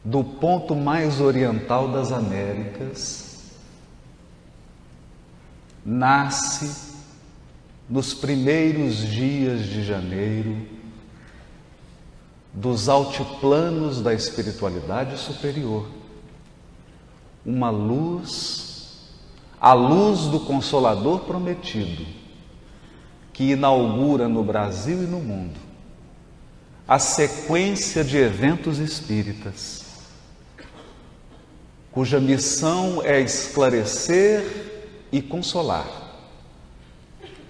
do ponto mais oriental das Américas, nasce nos primeiros dias de janeiro dos altiplanos da espiritualidade superior, uma luz, a luz do Consolador prometido, que inaugura no Brasil e no mundo a sequência de eventos espíritas, cuja missão é esclarecer e consolar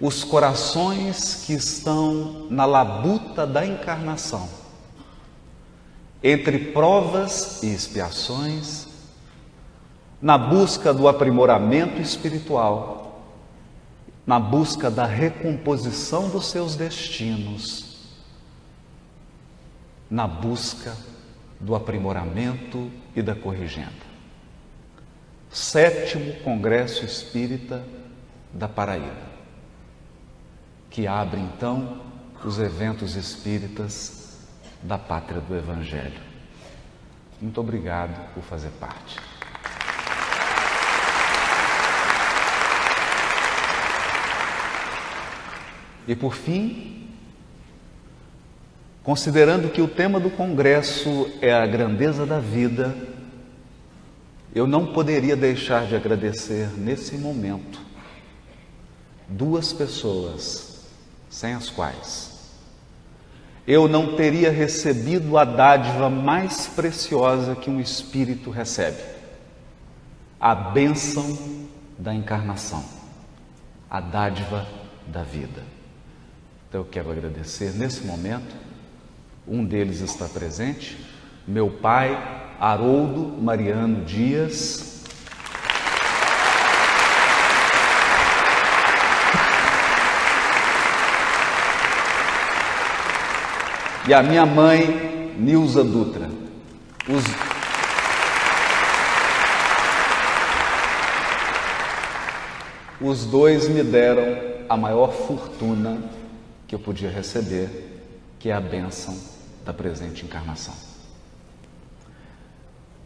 os corações que estão na labuta da encarnação, entre provas e expiações, na busca do aprimoramento espiritual, na busca da recomposição dos seus destinos, na busca do aprimoramento e da corrigenda. 7º Congresso Espírita da Paraíba, que abre então os eventos espíritas da Pátria do Evangelho. Muito obrigado por fazer parte. E por fim, considerando que o tema do congresso é a grandeza da vida, eu não poderia deixar de agradecer nesse momento 2 pessoas sem as quais eu não teria recebido a dádiva mais preciosa que um espírito recebe: a bênção da encarnação, a dádiva da vida. Então eu quero agradecer nesse momento. Um deles está presente, meu pai Haroldo Mariano Dias, e a minha mãe Nilza Dutra. Os dois me deram a maior fortuna que eu podia receber, que é a bênção da presente encarnação.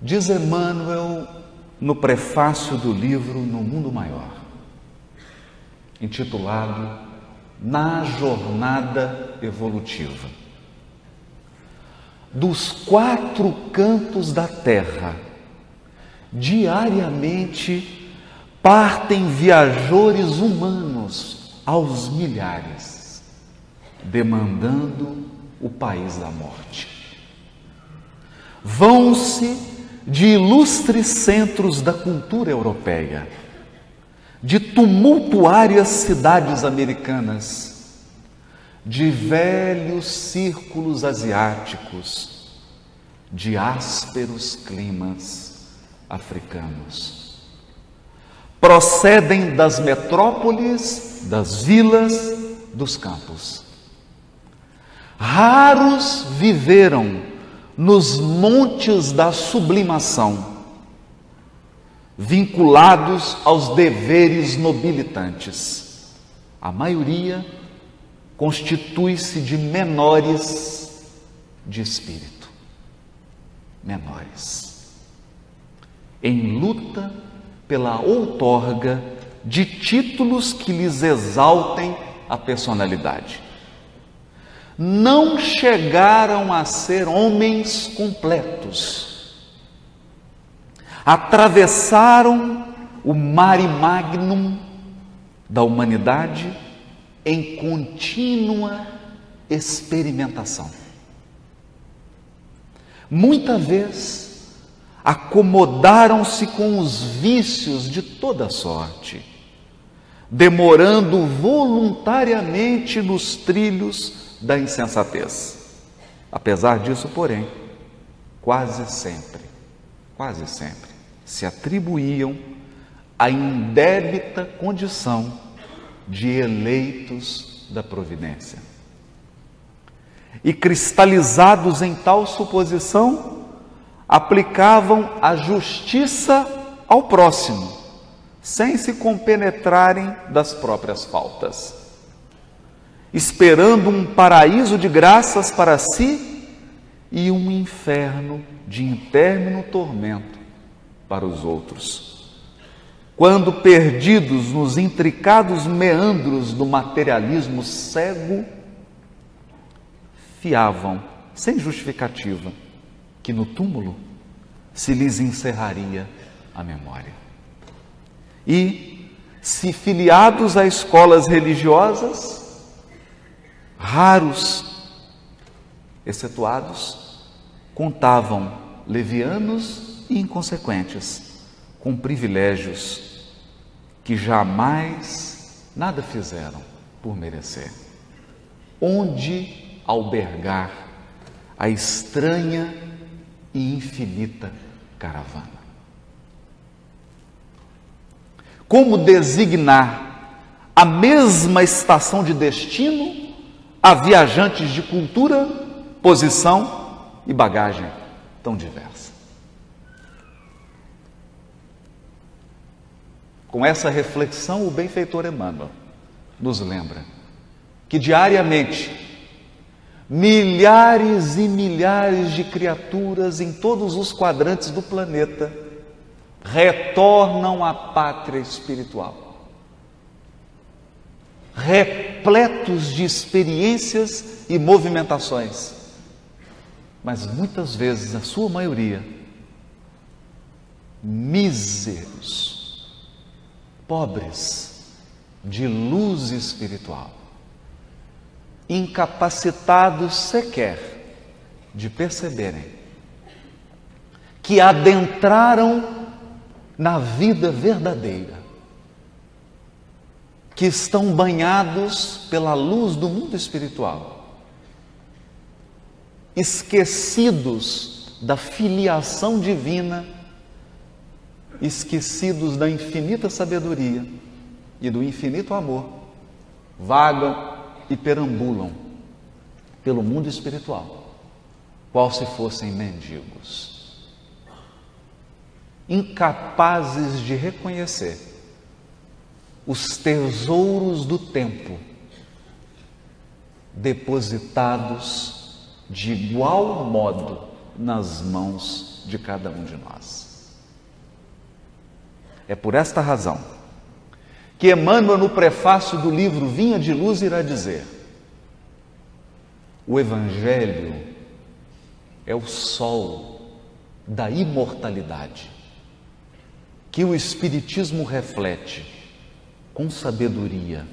Diz Emmanuel no prefácio do livro No Mundo Maior, intitulado Na Jornada Evolutiva: dos 4 cantos da terra, diariamente partem viajores humanos aos milhares, demandando o país da morte. Vão-se de ilustres centros da cultura europeia, de tumultuárias cidades americanas, de velhos círculos asiáticos, de ásperos climas africanos. Procedem das metrópoles, das vilas, dos campos. Raros viveram nos montes da sublimação, vinculados aos deveres nobilitantes. A maioria constitui-se de menores de espírito, menores, em luta pela outorga de títulos que lhes exaltem a personalidade. Não chegaram a ser homens completos. Atravessaram o mare magnum da humanidade em contínua experimentação. Muita vez acomodaram-se com os vícios de toda sorte, demorando voluntariamente nos trilhos da insensatez. Apesar disso, porém, quase sempre se atribuíam a indébita condição de eleitos da providência. E cristalizados em tal suposição, aplicavam a justiça ao próximo, sem se compenetrarem das próprias faltas, esperando um paraíso de graças para si e um inferno de intermino tormento para os outros. Quando perdidos nos intricados meandros do materialismo cego, fiavam, sem justificativa, que no túmulo se lhes encerraria a memória. E, se filiados a escolas religiosas, raros, excetuados, contavam levianos e inconsequentes, com privilégios que jamais nada fizeram por merecer. Onde albergar a estranha e infinita caravana? Como designar a mesma estação de destino a viajantes de cultura, posição e bagagem tão diversa? Com essa reflexão, o benfeitor Emmanuel nos lembra que diariamente milhares e milhares de criaturas em todos os quadrantes do planeta retornam à pátria espiritual, repletos de experiências e movimentações, mas muitas vezes, a sua maioria, míseros, pobres de luz espiritual, incapacitados sequer de perceberem que adentraram na vida verdadeira, que estão banhados pela luz do mundo espiritual, esquecidos da filiação divina, esquecidos da infinita sabedoria e do infinito amor, vagam e perambulam pelo mundo espiritual, qual se fossem mendigos, incapazes de reconhecer os tesouros do tempo depositados de igual modo nas mãos de cada um de nós. É por esta razão que Emmanuel, no prefácio do livro Vinha de Luz, irá dizer: o Evangelho é o sol da imortalidade que o Espiritismo reflete com sabedoria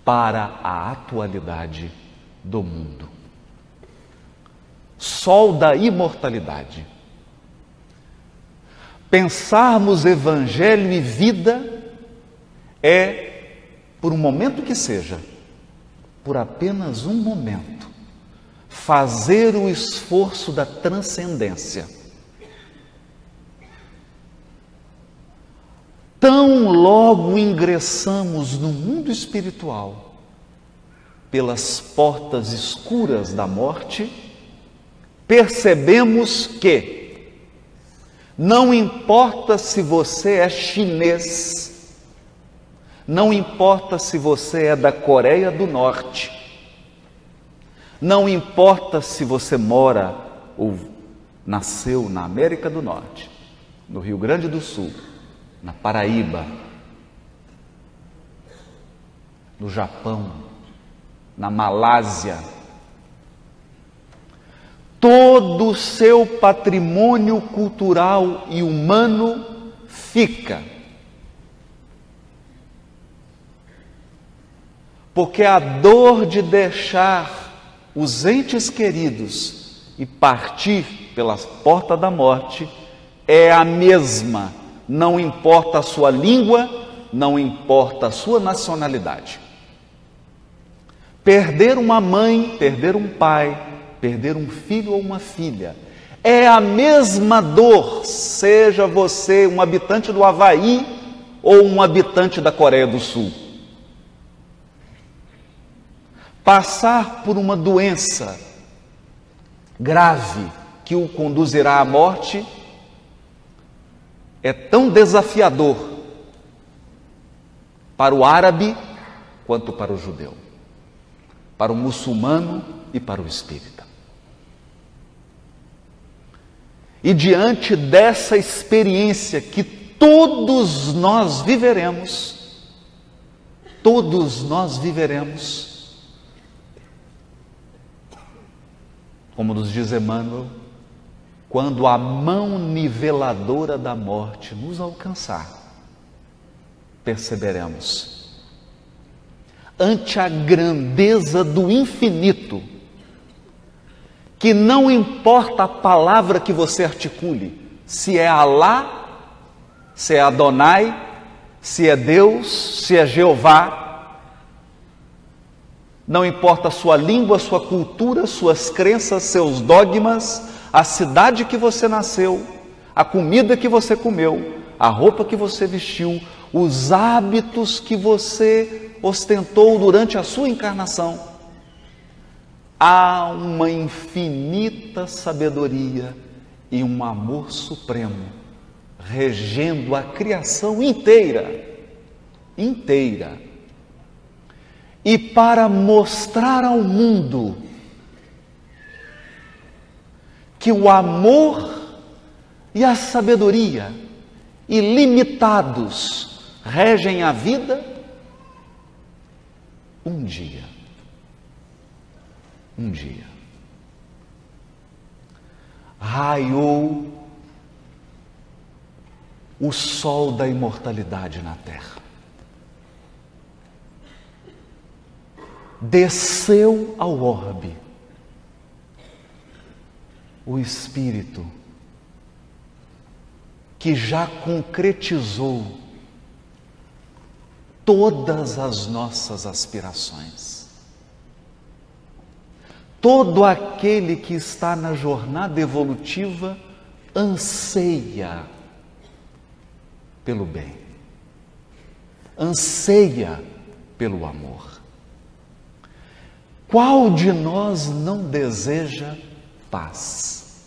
para a atualidade do mundo. Sol da imortalidade. Pensarmos Evangelho e vida é, por um momento que seja, por apenas um momento, fazer o esforço da transcendência. Tão logo ingressamos no mundo espiritual, pelas portas escuras da morte, percebemos que não importa se você é chinês, não importa se você é da Coreia do Norte, não importa se você mora ou nasceu na América do Norte, no Rio Grande do Sul, na Paraíba, no Japão, na Malásia, todo o seu patrimônio cultural e humano fica. Porque a dor de deixar os entes queridos e partir pela porta da morte é a mesma, não importa a sua língua, não importa a sua nacionalidade. Perder uma mãe, perder um pai, perder um filho ou uma filha, é a mesma dor, seja você um habitante do Havaí ou um habitante da Coreia do Sul. Passar por uma doença grave que o conduzirá à morte é tão desafiador para o árabe quanto para o judeu, para o muçulmano e para o espírita. E diante dessa experiência que todos nós viveremos, como nos diz Emmanuel, quando a mão niveladora da morte nos alcançar, perceberemos, ante a grandeza do infinito, que não importa a palavra que você articule, se é Alá, se é Adonai, se é Deus, se é Jeová, não importa a sua língua, a sua cultura, suas crenças, seus dogmas, a cidade que você nasceu, a comida que você comeu, a roupa que você vestiu, os hábitos que você ostentou durante a sua encarnação, há uma infinita sabedoria e um amor supremo regendo a criação inteira. E para mostrar ao mundo que o amor e a sabedoria ilimitados regem a vida, um dia, raiou o sol da imortalidade na terra. Desceu ao orbe o Espírito que já concretizou todas as nossas aspirações. Todo aquele que está na jornada evolutiva anseia pelo bem, anseia pelo amor. Qual de nós não deseja paz?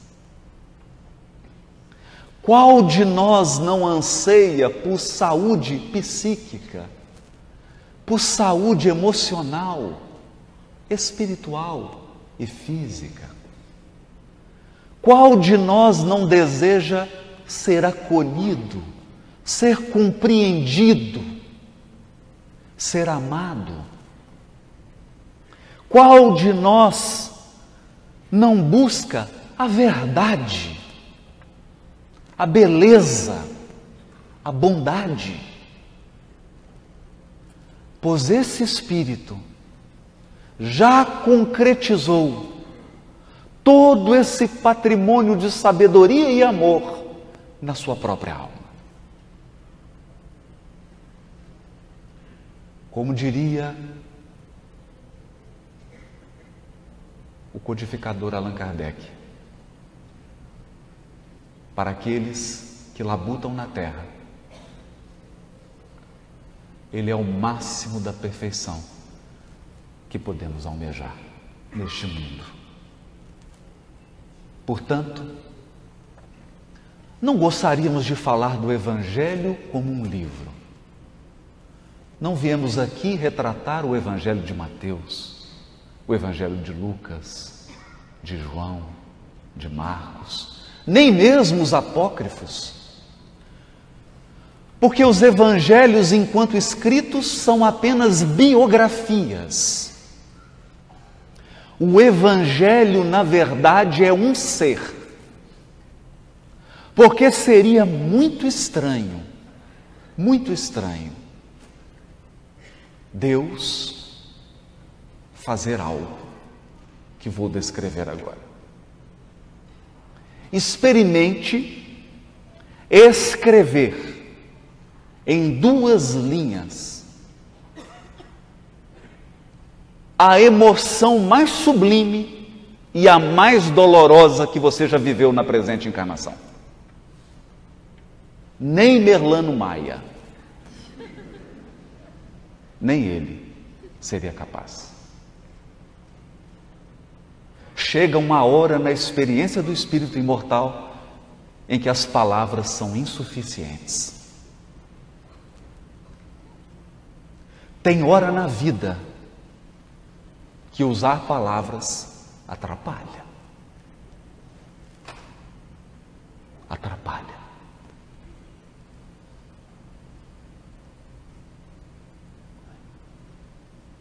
Qual de nós não anseia por saúde psíquica, por saúde emocional, espiritual e física? Qual de nós não deseja ser acolhido, ser compreendido, ser amado? Qual de nós não busca a verdade, a beleza, a bondade? Pois esse Espírito já concretizou todo esse patrimônio de sabedoria e amor na sua própria alma. Como diria o codificador Allan Kardec, para aqueles que labutam na terra, ele é o máximo da perfeição que podemos almejar neste mundo. Portanto, não gostaríamos de falar do Evangelho como um livro. Não viemos aqui retratar o Evangelho de Mateus, o Evangelho de Lucas, de João, de Marcos, nem mesmo os apócrifos. Porque os evangelhos, enquanto escritos, são apenas biografias. O evangelho, na verdade, é um ser. Porque seria muito estranho, Deus fazer algo que vou descrever agora. Experimente escrever em 2 linhas a emoção mais sublime e a mais dolorosa que você já viveu na presente encarnação. Nem Merlano Maia, nem ele seria capaz. Chega uma hora na experiência do espírito imortal em que as palavras são insuficientes. Tem hora na vida que usar palavras atrapalha.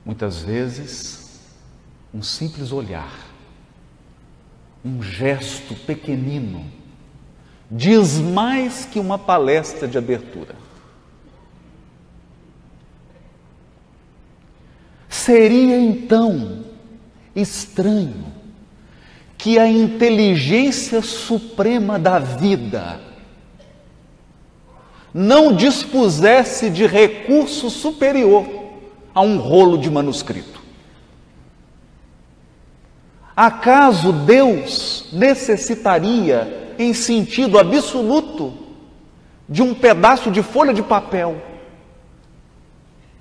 Muitas vezes, um simples olhar, um gesto pequenino, diz mais que uma palestra de abertura. Seria então estranho que a inteligência suprema da vida não dispusesse de recurso superior a um rolo de manuscrito. Acaso Deus necessitaria, em sentido absoluto, de um pedaço de folha de papel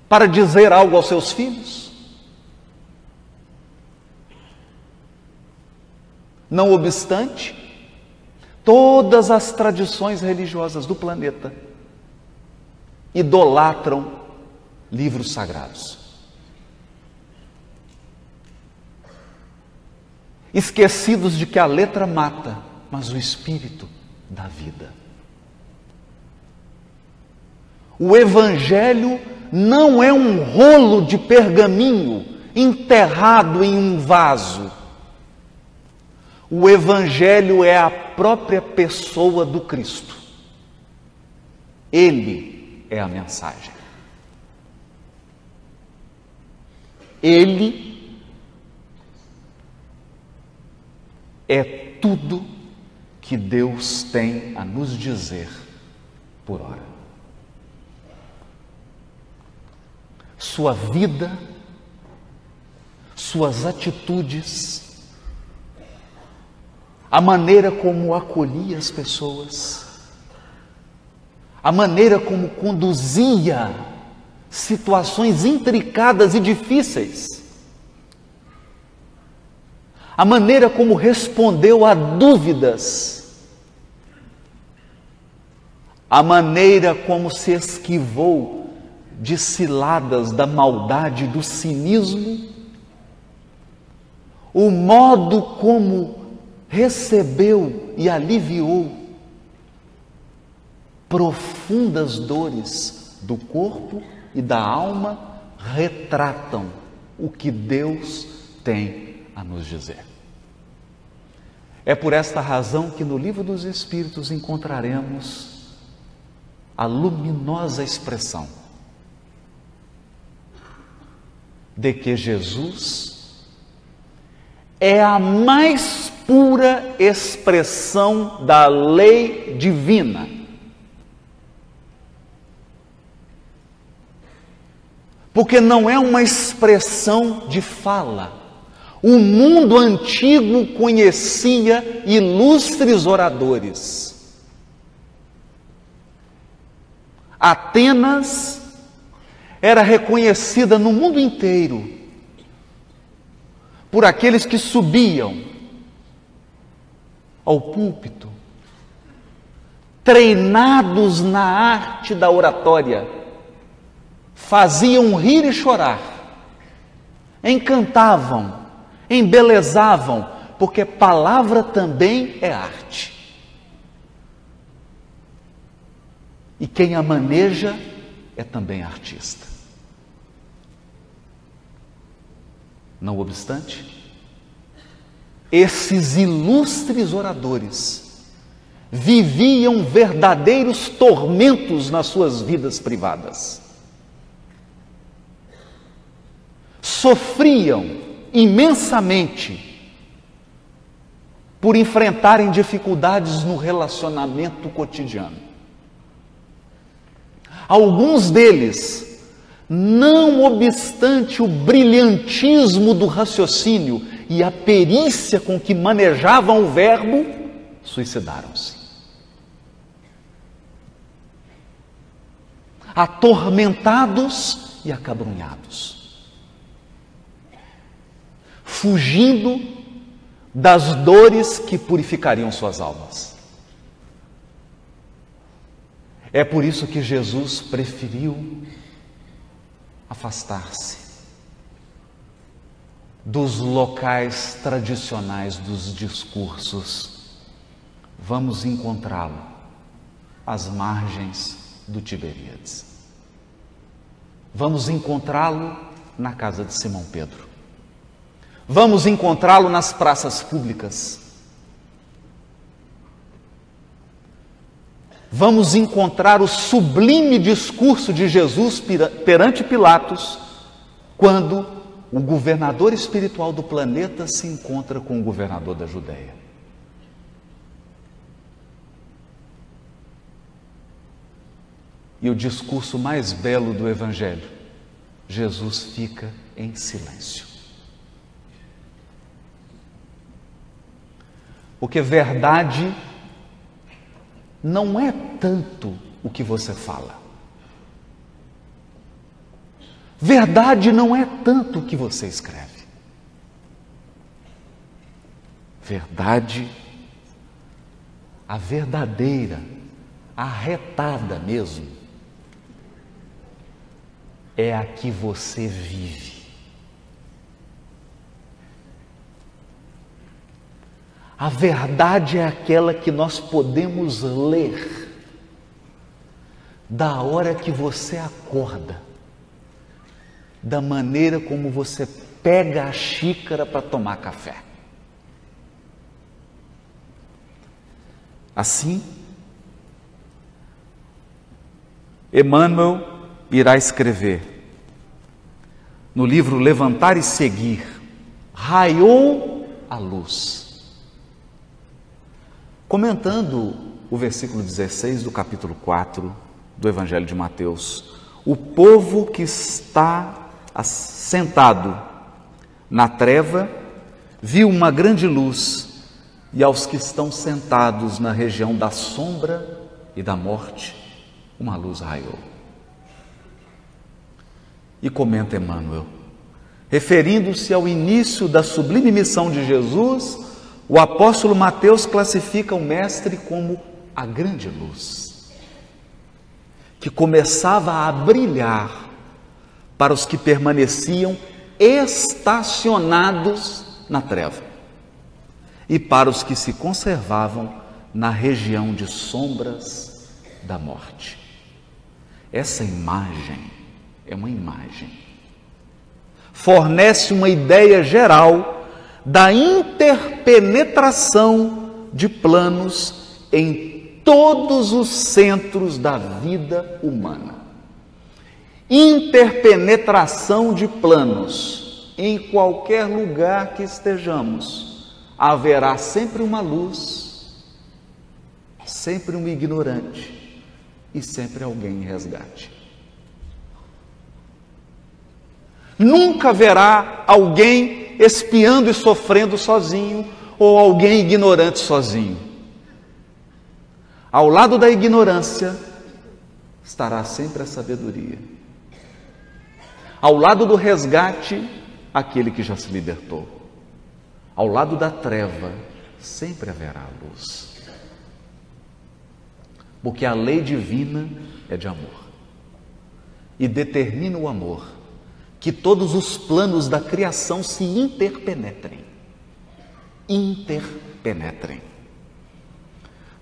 para dizer algo aos seus filhos? Não obstante, todas as tradições religiosas do planeta idolatram livros sagrados, esquecidos de que a letra mata, mas o espírito dá vida. O Evangelho não é um rolo de pergaminho enterrado em um vaso. O Evangelho é a própria pessoa do Cristo. Ele é a mensagem. Ele é tudo que Deus tem a nos dizer por hora. Sua vida, suas atitudes, a maneira como acolhia as pessoas, a maneira como conduzia situações intricadas e difíceis, a maneira como respondeu a dúvidas, a maneira como se esquivou de ciladas da maldade e do cinismo, o modo como recebeu e aliviou profundas dores do corpo e da alma, retratam o que Deus tem a nos dizer. É por esta razão que no Livro dos Espíritos encontraremos a luminosa expressão de que Jesus é a mais pura expressão da lei divina. Porque não é uma expressão de fala. O mundo antigo conhecia ilustres oradores. Atenas era reconhecida no mundo inteiro por aqueles que subiam ao púlpito, treinados na arte da oratória, faziam rir e chorar, encantavam, embelezavam, porque palavra também é arte. E quem a maneja é também artista. Não obstante, esses ilustres oradores viviam verdadeiros tormentos nas suas vidas privadas. Sofriam imensamente por enfrentarem dificuldades no relacionamento cotidiano. Alguns deles, não obstante o brilhantismo do raciocínio e a perícia com que manejavam o verbo, suicidaram-se. Atormentados e acabrunhados, fugindo das dores que purificariam suas almas. É por isso que Jesus preferiu afastar-se dos locais tradicionais dos discursos. Vamos encontrá-lo às margens do Tiberíades. Vamos encontrá-lo na casa de Simão Pedro. Vamos encontrá-lo nas praças públicas. Vamos encontrar o sublime discurso de Jesus perante Pilatos, quando o governador espiritual do planeta se encontra com o governador da Judéia. E o discurso mais belo do Evangelho, Jesus fica em silêncio. Porque verdade não é tanto o que você fala. Verdade não é tanto o que você escreve. Verdade, a verdadeira, a arretada mesmo, é a que você vive. A verdade é aquela que nós podemos ler da hora que você acorda, da maneira como você pega a xícara para tomar café. Assim, Emmanuel irá escrever no livro Levantar e Seguir: raiou a luz. Comentando o versículo 16 do capítulo 4 do Evangelho de Mateus: o povo que está sentado na treva viu uma grande luz, e aos que estão sentados na região da sombra e da morte, uma luz raiou. E comenta Emmanuel, referindo-se ao início da sublime missão de Jesus, o apóstolo Mateus classifica o Mestre como a grande luz, que começava a brilhar para os que permaneciam estacionados na treva e para os que se conservavam na região de sombras da morte. Essa imagem é uma imagem, fornece uma ideia geral da interpenetração de planos em todos os centros da vida humana. Interpenetração de planos em qualquer lugar que estejamos, haverá sempre uma luz, sempre um ignorante e sempre alguém em resgate. Nunca haverá alguém espiando e sofrendo sozinho ou alguém ignorante sozinho. Ao lado da ignorância estará sempre a sabedoria. Ao lado do resgate, aquele que já se libertou. Ao lado da treva, sempre haverá a luz. Porque a lei divina é de amor. E determina o amor que todos os planos da criação se interpenetrem. Interpenetrem.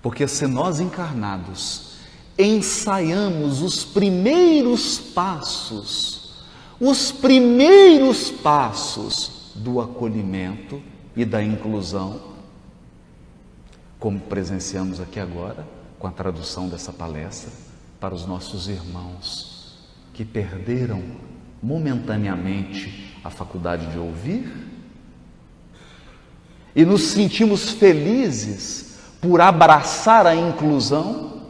Porque se nós encarnados ensaiamos os primeiros passos do acolhimento e da inclusão, como presenciamos aqui agora, com a tradução dessa palestra, para os nossos irmãos que perderam momentaneamente a faculdade de ouvir, e nos sentimos felizes por abraçar a inclusão,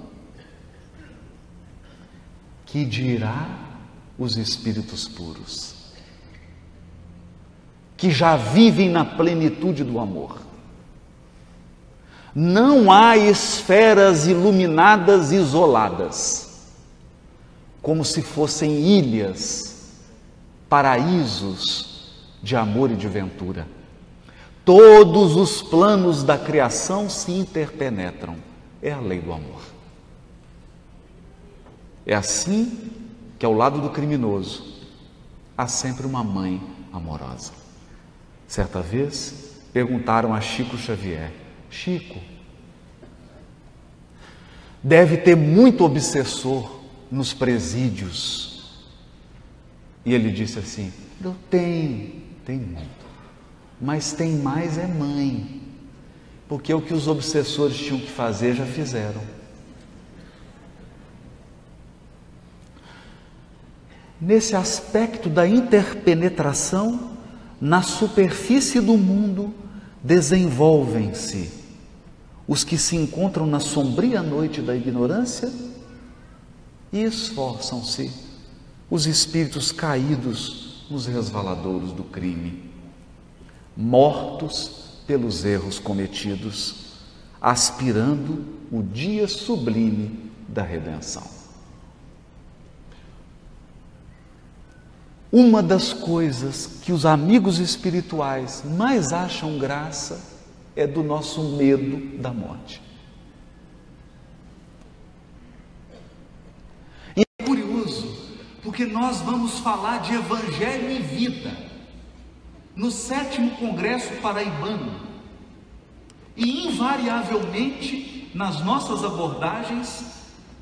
que dirá os espíritos puros, que já vivem na plenitude do amor. Não há esferas iluminadas isoladas, como se fossem ilhas, paraísos de amor e de ventura. Todos os planos da criação se interpenetram. É a lei do amor. É assim que ao lado do criminoso há sempre uma mãe amorosa. Certa vez perguntaram a Chico Xavier: Chico, deve ter muito obsessor nos presídios E ele disse assim: eu tenho muito, mas tem mais é mãe, porque o que os obsessores tinham que fazer já fizeram. Nesse aspecto da interpenetração, na superfície do mundo desenvolvem-se os que se encontram na sombria noite da ignorância e esforçam-se os espíritos caídos nos resvaladouros do crime, mortos pelos erros cometidos, aspirando o dia sublime da redenção. Uma das coisas que os amigos espirituais mais acham graça é do nosso medo da morte. E é curioso, porque nós vamos falar de Evangelho e vida no 7º Congresso Paraibano. E invariavelmente, nas nossas abordagens,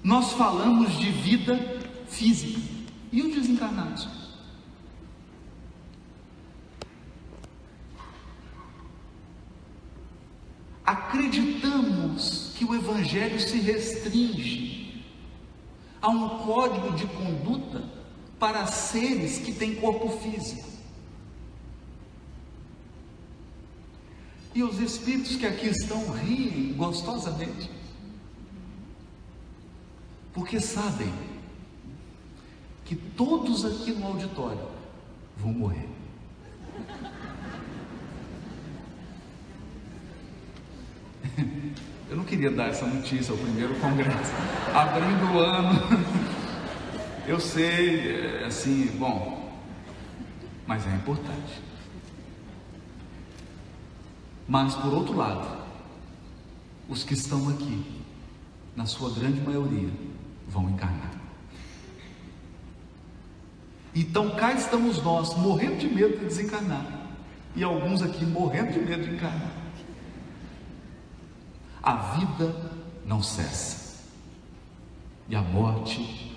nós falamos de vida física. E os desencarnados? Acreditamos que o Evangelho se restringe a um código de conduta para seres que têm corpo físico. E os espíritos que aqui estão riem gostosamente, porque sabem que todos aqui no auditório vão morrer. Eu não queria dar essa notícia ao primeiro congresso, abrindo o ano. Eu sei, assim, bom, mas é importante. Mas, por outro lado, os que estão aqui, na sua grande maioria, vão encarnar. Então, cá estamos nós, morrendo de medo de desencarnar, e alguns aqui morrendo de medo de encarnar. A vida não cessa, e a morte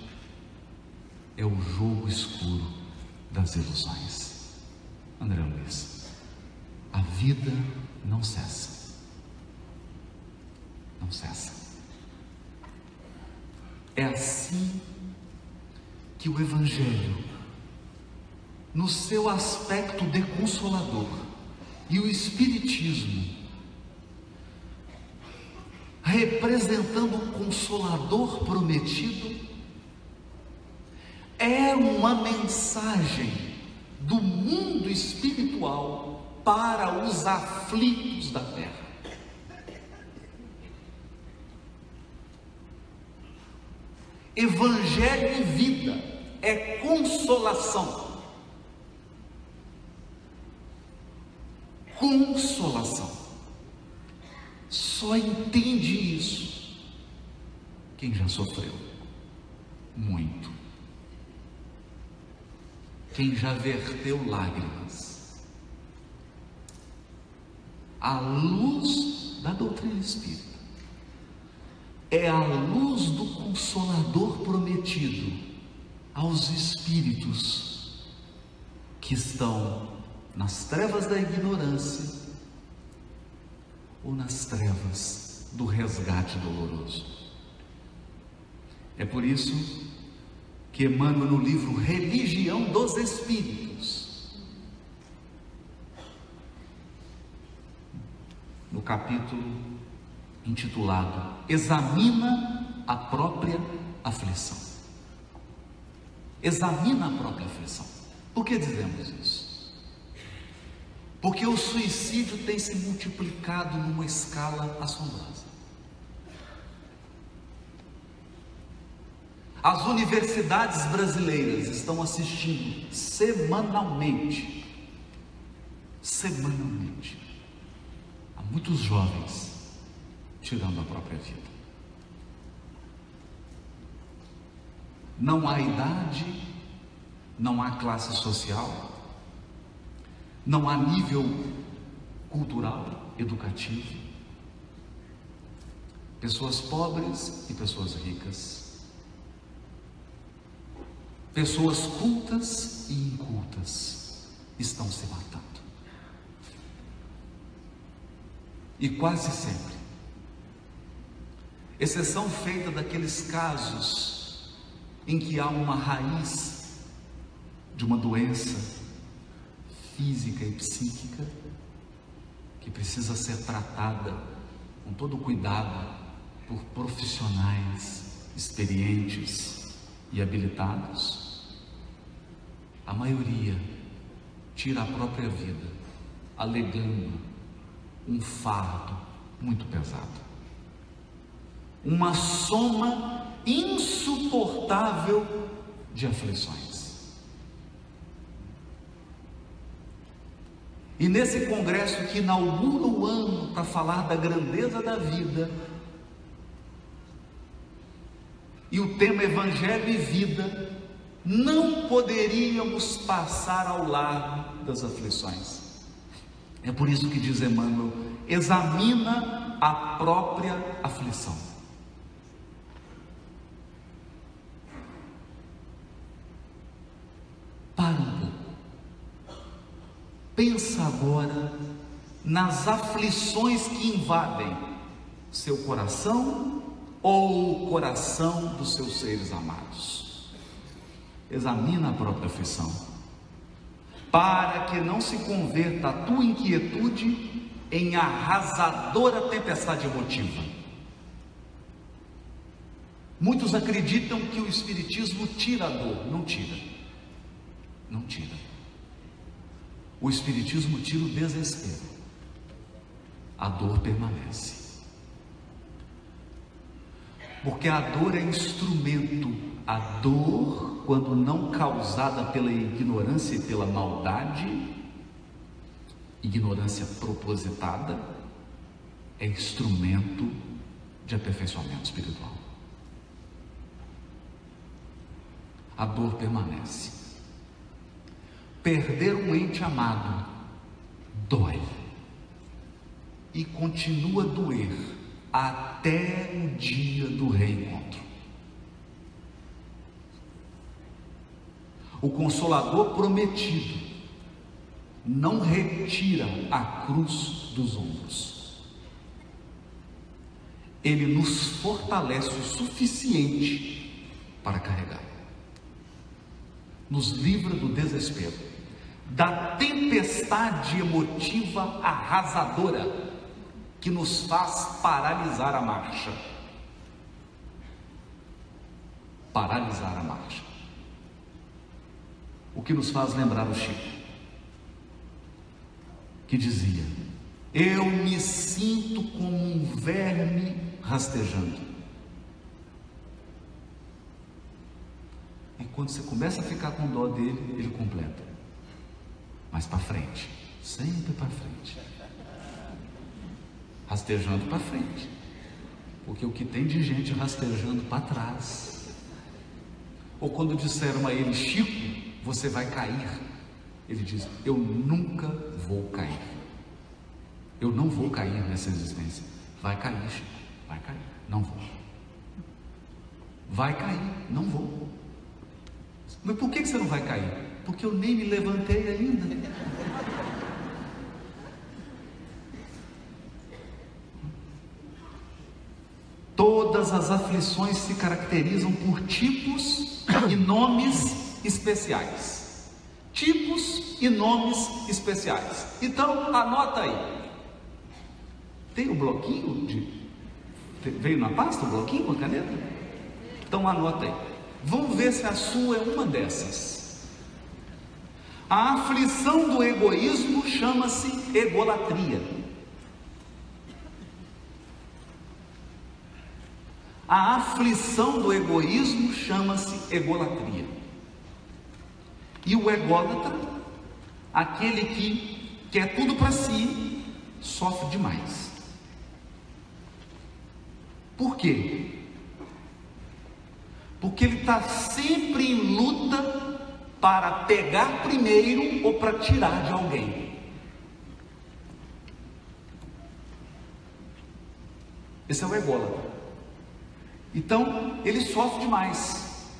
é o jogo escuro das ilusões. André Luiz, a vida não cessa, não cessa. É assim que o Evangelho, no seu aspecto de consolador, e o Espiritismo, representando o Consolador prometido, é uma mensagem do mundo espiritual para os aflitos da terra. Evangelho e vida é consolação. Consolação. Só entende isso quem já sofreu muito, quem já verteu lágrimas. A luz da doutrina espírita é a luz do Consolador prometido aos espíritos que estão nas trevas da ignorância ou nas trevas do resgate doloroso. É por isso que Emmanuel, no livro Religião dos Espíritos, no capítulo intitulado Examina a própria aflição. Examina a própria aflição. Por que dizemos isso? Porque o suicídio tem se multiplicado numa escala assombrosa. As universidades brasileiras estão assistindo semanalmente a muitos jovens tirando a própria vida. Não há idade, não há classe social, não há nível cultural, educativo. Pessoas pobres e pessoas ricas. pessoas cultas e incultas estão se matando. E quase sempre, exceção feita daqueles casos em que há uma raiz de uma doença física e psíquica que precisa ser tratada com todo cuidado por profissionais experientes e habilitados, a maioria tira a própria vida, alegando um fardo muito pesado, uma soma insuportável de aflições. E nesse congresso que inaugura o ano para falar da grandeza da vida, e o tema Evangelho e Vida, não poderíamos passar ao largo das aflições. É por isso que diz Emmanuel: examina a própria aflição. Para um pouco. Pensa agora nas aflições que invadem seu coração ou o coração dos seus seres amados. Examina a própria aflição, para que não se converta a tua inquietude em arrasadora tempestade emotiva. Muitos acreditam que o Espiritismo tira a dor. Não tira. Não tira. O Espiritismo tira o desespero. A dor permanece. Porque a dor é instrumento. A dor, quando não causada pela ignorância e pela maldade, ignorância propositada, é instrumento de aperfeiçoamento espiritual. A dor permanece. Perder um ente amado dói e continua a doer até o dia do reencontro. O Consolador prometido não retira a cruz dos ombros. Ele nos fortalece o suficiente para carregar. Nos livra do desespero, da tempestade emotiva arrasadora que nos faz paralisar a marcha. Paralisar a marcha. O que nos faz lembrar o Chico, que dizia: eu me sinto como um verme rastejando. E quando você começa a ficar com dó dele, ele completa: mas para frente, sempre para frente, rastejando para frente, porque o que tem de gente rastejando para trás. Ou quando disseram a ele: Chico, você vai cair, ele diz: eu nunca vou cair. Eu não vou cair nessa existência. Vai cair, Chico, vai cair. Não vou. Vai cair, não vou. Mas por que você não vai cair? Porque eu nem me levantei ainda. Todas as aflições se caracterizam por tipos e nomes especiais. Tipos e nomes especiais. Então, anota aí. Tem o bloquinho veio na pasta o bloquinho com a caneta? Então anota aí. Vamos ver se a sua é uma dessas. A aflição do egoísmo chama-se egolatria. A aflição do egoísmo chama-se egolatria. E o ególatra, aquele que quer tudo para si, sofre demais. Por quê? Porque ele está sempre em luta para pegar primeiro ou para tirar de alguém. Esse é o ególatra. Então, ele sofre demais.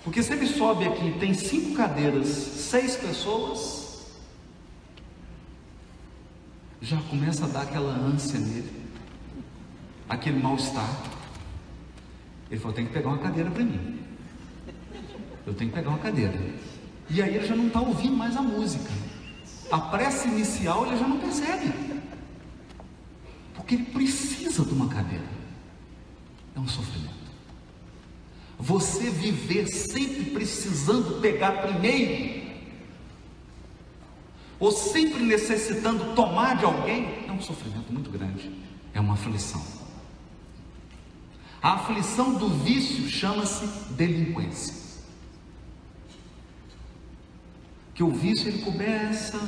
Porque se ele sobe aqui, tem 5 cadeiras, 6 pessoas, já começa a dar aquela ânsia nele, aquele mal-estar. Ele falou: tem que pegar uma cadeira para mim, eu tenho que pegar uma cadeira. E aí ele já não está ouvindo mais a música, a prece inicial ele já não percebe, porque ele precisa de uma cadeira. É um sofrimento. Você viver sempre precisando pegar primeiro, ou sempre necessitando tomar de alguém, é um sofrimento muito grande, é uma aflição. A aflição do vício chama-se delinquência. Que o vício ele começa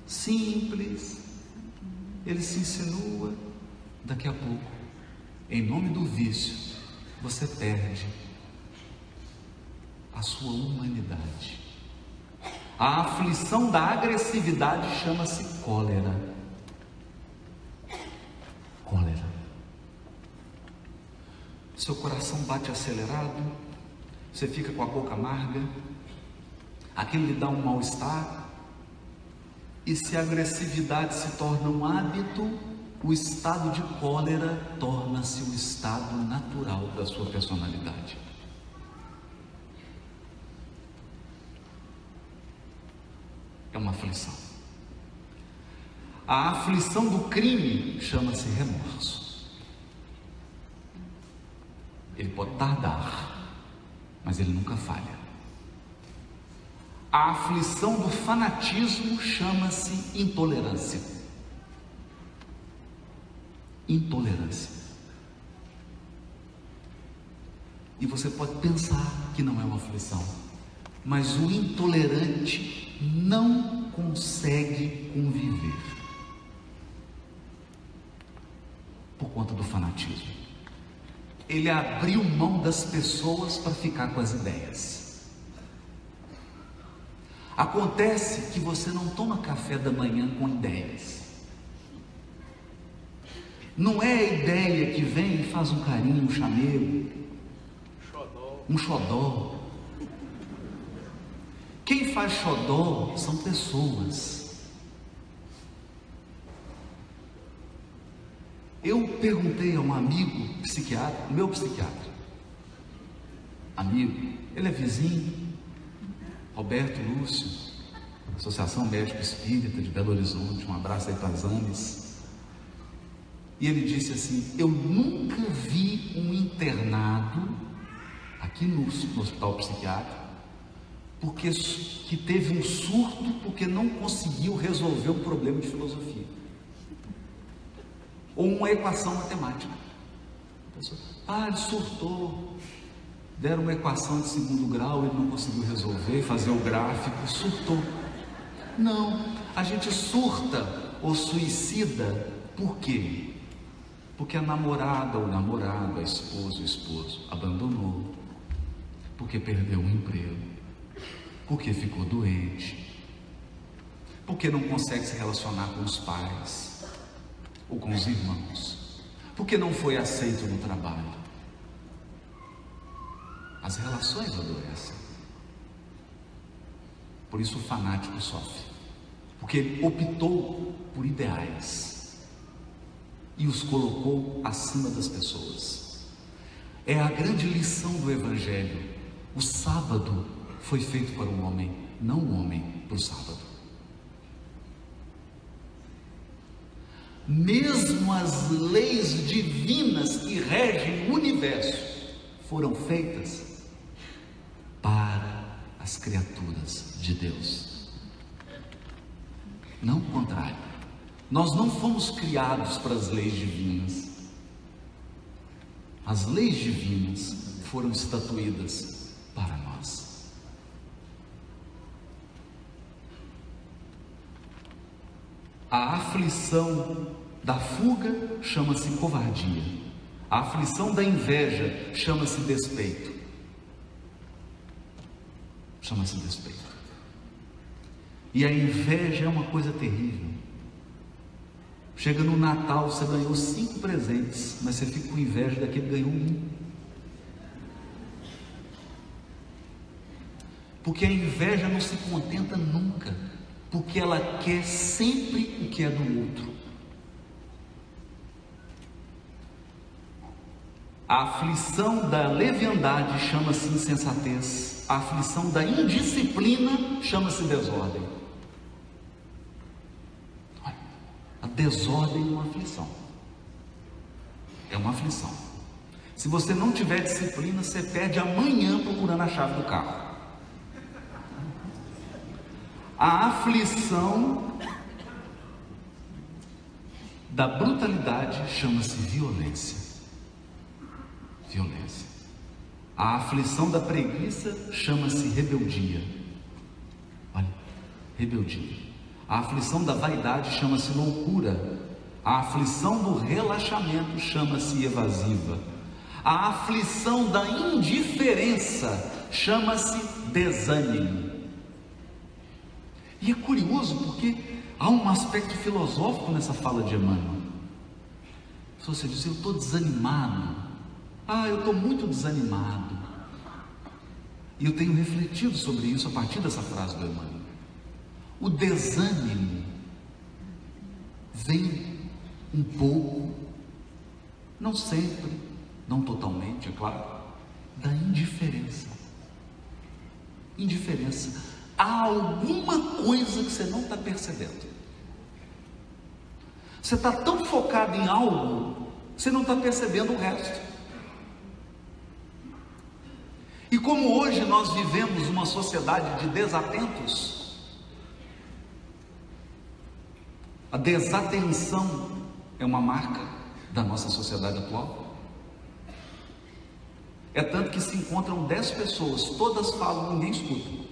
simples, ele se insinua, daqui a pouco, em nome do vício, você perde a sua humanidade. A aflição da agressividade chama-se cólera. Cólera. Seu coração bate acelerado, você fica com a boca amarga, aquilo lhe dá um mal-estar, e se a agressividade se torna um hábito, o estado de cólera torna-se o estado natural da sua personalidade. É uma aflição. A aflição do crime chama-se remorso. Ele pode tardar, mas ele nunca falha. A aflição do fanatismo chama-se intolerância. Intolerância. E você pode pensar que não é uma aflição, mas o intolerante não consegue conviver por conta do fanatismo. Ele abriu mão das pessoas para ficar com as ideias. Acontece que você não toma café da manhã com ideias. Não é a ideia que vem e faz um carinho, um chamego, um xodó. Quem faz xodó são pessoas. Eu perguntei a um amigo psiquiatra, meu psiquiatra, amigo, ele é vizinho, Roberto Lúcio, Associação Médico Espírita de Belo Horizonte, um abraço aí para as AMES. E ele disse assim: eu nunca vi um internado aqui no hospital psiquiátrico que teve um surto porque não conseguiu resolver um problema de filosofia ou uma equação matemática. A pessoa, ele surtou, deram uma equação de segundo grau, ele não conseguiu resolver, fazer o gráfico, surtou. Não, a gente surta ou suicida por quê? Porque a namorada, o namorado, a esposa, o esposo abandonou, porque perdeu o emprego, porque ficou doente, porque não consegue se relacionar com os pais ou com os irmãos, porque não foi aceito no trabalho. As relações adoecem. Por isso o fanático sofre, porque ele optou por ideais e os colocou acima das pessoas. É a grande lição do Evangelho. O sábado foi feito para o homem, não o homem para o sábado. Mesmo as leis divinas que regem o universo foram feitas para as criaturas de Deus, não o contrário. Nós não fomos criados para as leis divinas. As leis divinas foram estatuídas para nós. A aflição da fuga chama-se covardia. A aflição da inveja chama-se despeito. Chama-se despeito. E a inveja é uma coisa terrível. Chega no Natal, você ganhou 5 presentes, mas você fica com inveja daquele que ganhou 1. Porque a inveja não se contenta nunca, porque ela quer sempre o que é do outro. A aflição da leviandade chama-se insensatez, a aflição da indisciplina chama-se desordem. Olha, a desordem é uma aflição. É uma aflição. Se você não tiver disciplina, você perde amanhã procurando a chave do carro. A aflição da brutalidade chama-se violência. Violência. A aflição da preguiça chama-se rebeldia. Olha, rebeldia. A aflição da vaidade chama-se loucura. A aflição do relaxamento chama-se evasiva. A aflição da indiferença chama-se desânimo. E é curioso porque há um aspecto filosófico nessa fala de Emmanuel. Se você diz, eu estou desanimado, eu estou muito desanimado, e eu tenho refletido sobre isso a partir dessa frase do Emmanuel. O desânimo vem um pouco, não sempre, não totalmente, é claro, da indiferença. Indiferença. Há alguma coisa que você não está percebendo. Você está tão focado em algo, você não está percebendo o resto. E como hoje nós vivemos uma sociedade de desatentos, a desatenção é uma marca da nossa sociedade atual. É tanto que se encontram 10 pessoas, todas falam, ninguém escuta.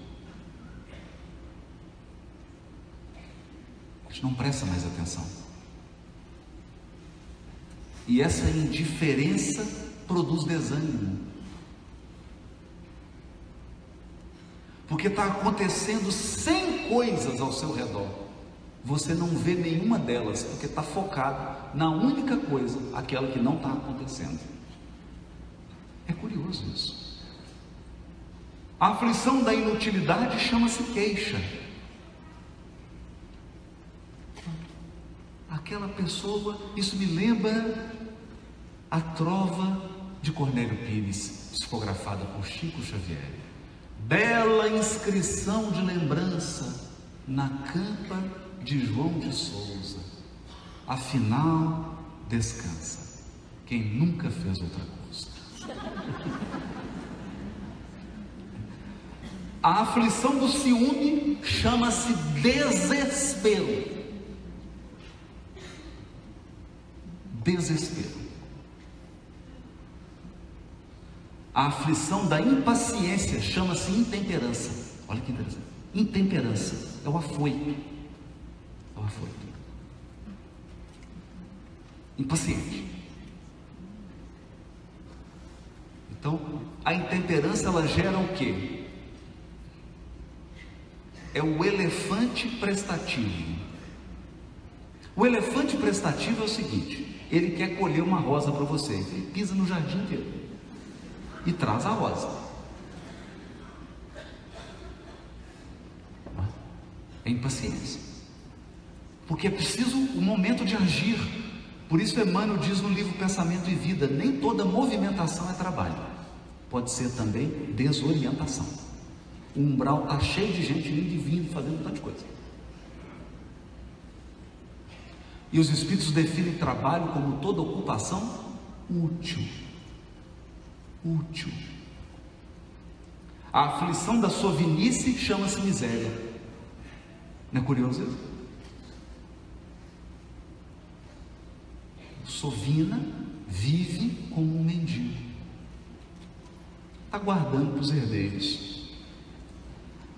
A gente não presta mais atenção. E essa indiferença produz desânimo. Porque está acontecendo 100 coisas ao seu redor. Você não vê nenhuma delas, porque está focado na única coisa, aquela que não está acontecendo. É curioso isso. A aflição da inutilidade chama-se queixa. Aquela pessoa, isso me lembra a trova de Cornélio Pires, psicografada por Chico Xavier. Bela inscrição de lembrança na campa de João de Souza. Afinal, descansa quem nunca fez outra coisa. A aflição do ciúme chama-se desespero. Desespero. A aflição da impaciência chama-se intemperança. Olha que interessante. Intemperança é o afoito. É o afoito. Impaciente. Então, a intemperança ela gera o quê? É o elefante prestativo. O elefante prestativo é o seguinte: ele quer colher uma rosa para você, ele pisa no jardim inteiro e traz a rosa. É impaciência, porque é preciso o momento de agir. Por isso Emmanuel diz no livro Pensamento e Vida: nem toda movimentação é trabalho, pode ser também desorientação. O umbral está cheio de gente indo e vindo, fazendo tanta coisa. E os Espíritos definem trabalho como toda ocupação útil. Útil. A aflição da sovinice chama-se miséria. Não é curioso isso? Sovina vive como um mendigo. Está guardando para os herdeiros.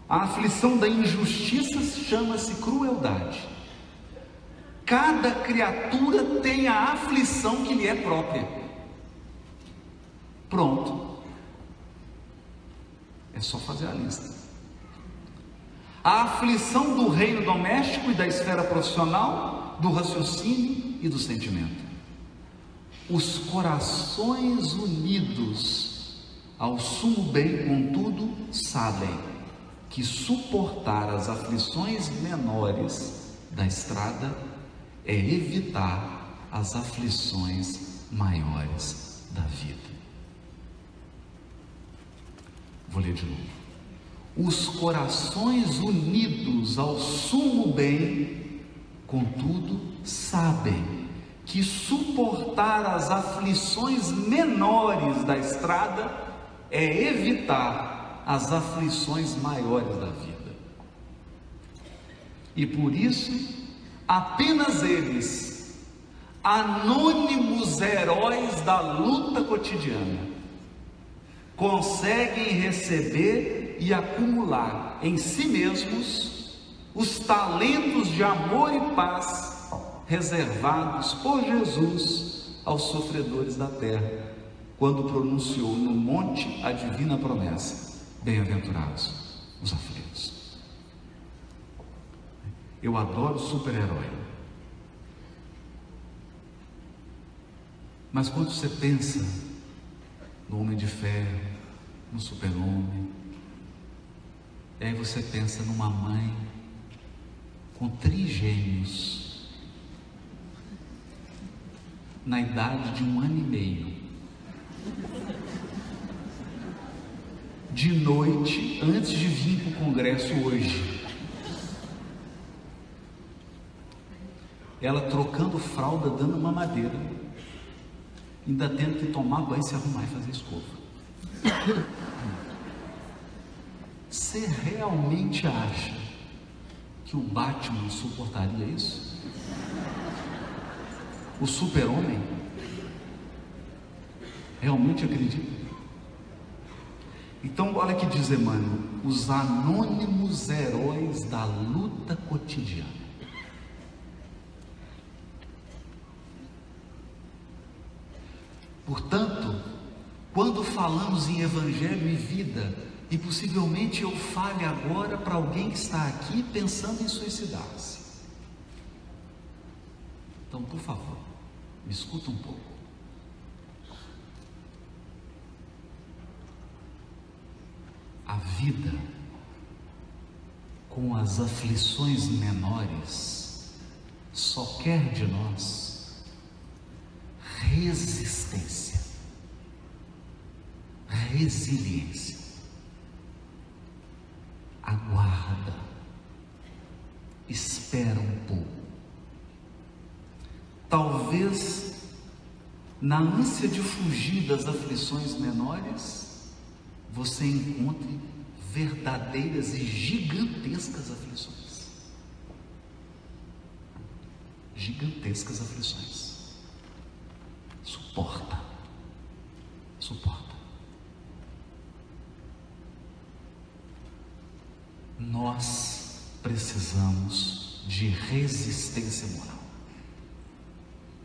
A aflição da injustiça chama-se crueldade. Cada criatura tem a aflição que lhe é própria. Pronto. É só fazer a lista. A aflição do reino doméstico e da esfera profissional, do raciocínio e do sentimento. Os corações unidos ao sumo bem, contudo, sabem que suportar as aflições menores da estrada é evitar as aflições maiores da vida. Vou ler de novo. Os corações unidos ao sumo bem, contudo, sabem que suportar as aflições menores da estrada é evitar as aflições maiores da vida. E por isso, apenas eles, anônimos heróis da luta cotidiana, conseguem receber e acumular em si mesmos os talentos de amor e paz reservados por Jesus aos sofredores da terra, quando pronunciou no monte a divina promessa: bem-aventurados os aflitos. Eu adoro super-herói, mas quando você pensa no Homem de Ferro, no Super-Homem, e aí você pensa numa mãe com trigêmeos, na idade de 1 ano e meio, de noite, antes de vir para o congresso hoje, ela trocando fralda, dando mamadeira, ainda tendo que tomar banho, se arrumar e fazer escova. Você realmente acha que o Batman suportaria isso? O Super-Homem? Realmente acredita? Então, olha que diz Emmanuel: os anônimos heróis da luta cotidiana. Portanto, quando falamos em Evangelho e vida, e possivelmente eu fale agora para alguém que está aqui pensando em suicidar-se, então, por favor, me escuta um pouco. A vida, com as aflições menores, só quer de nós resistência, resiliência. Aguarda, espera um pouco. Talvez, na ânsia de fugir das aflições menores, você encontre verdadeiras e gigantescas aflições. Gigantescas aflições. Suporta. Suporta. Nós precisamos de resistência moral.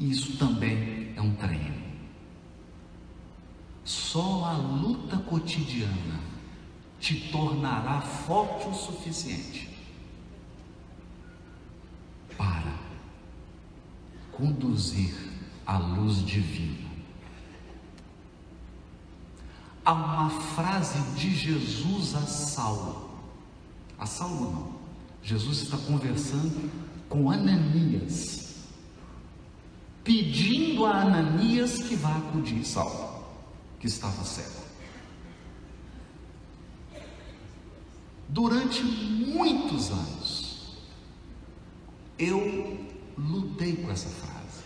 Isso também é um treino. Só a luta cotidiana te tornará forte o suficiente para conduzir a luz divina. Há uma frase de Jesus a Saulo. A Saulo não. Jesus está conversando com Ananias, pedindo a Ananias que vá acudir Saulo, que estava cego. Durante muitos anos, eu lutei com essa frase,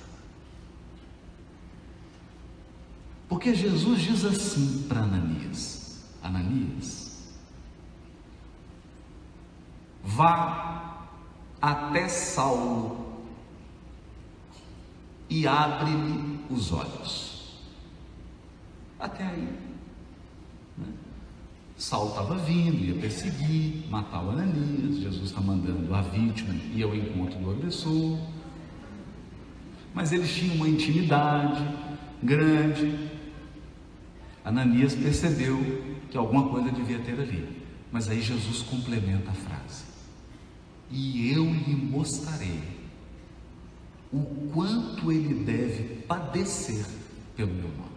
porque Jesus diz assim para Ananias: Ananias, vá até Saulo e abre-lhe os olhos. Até aí, né? Saulo estava vindo, ia perseguir, matar o Ananias. Jesus está mandando a vítima ir ao encontro do agressor, mas eles tinham uma intimidade grande. Ananias percebeu que alguma coisa devia ter ali, mas aí Jesus complementa a frase: e eu lhe mostrarei o quanto ele deve padecer pelo meu nome.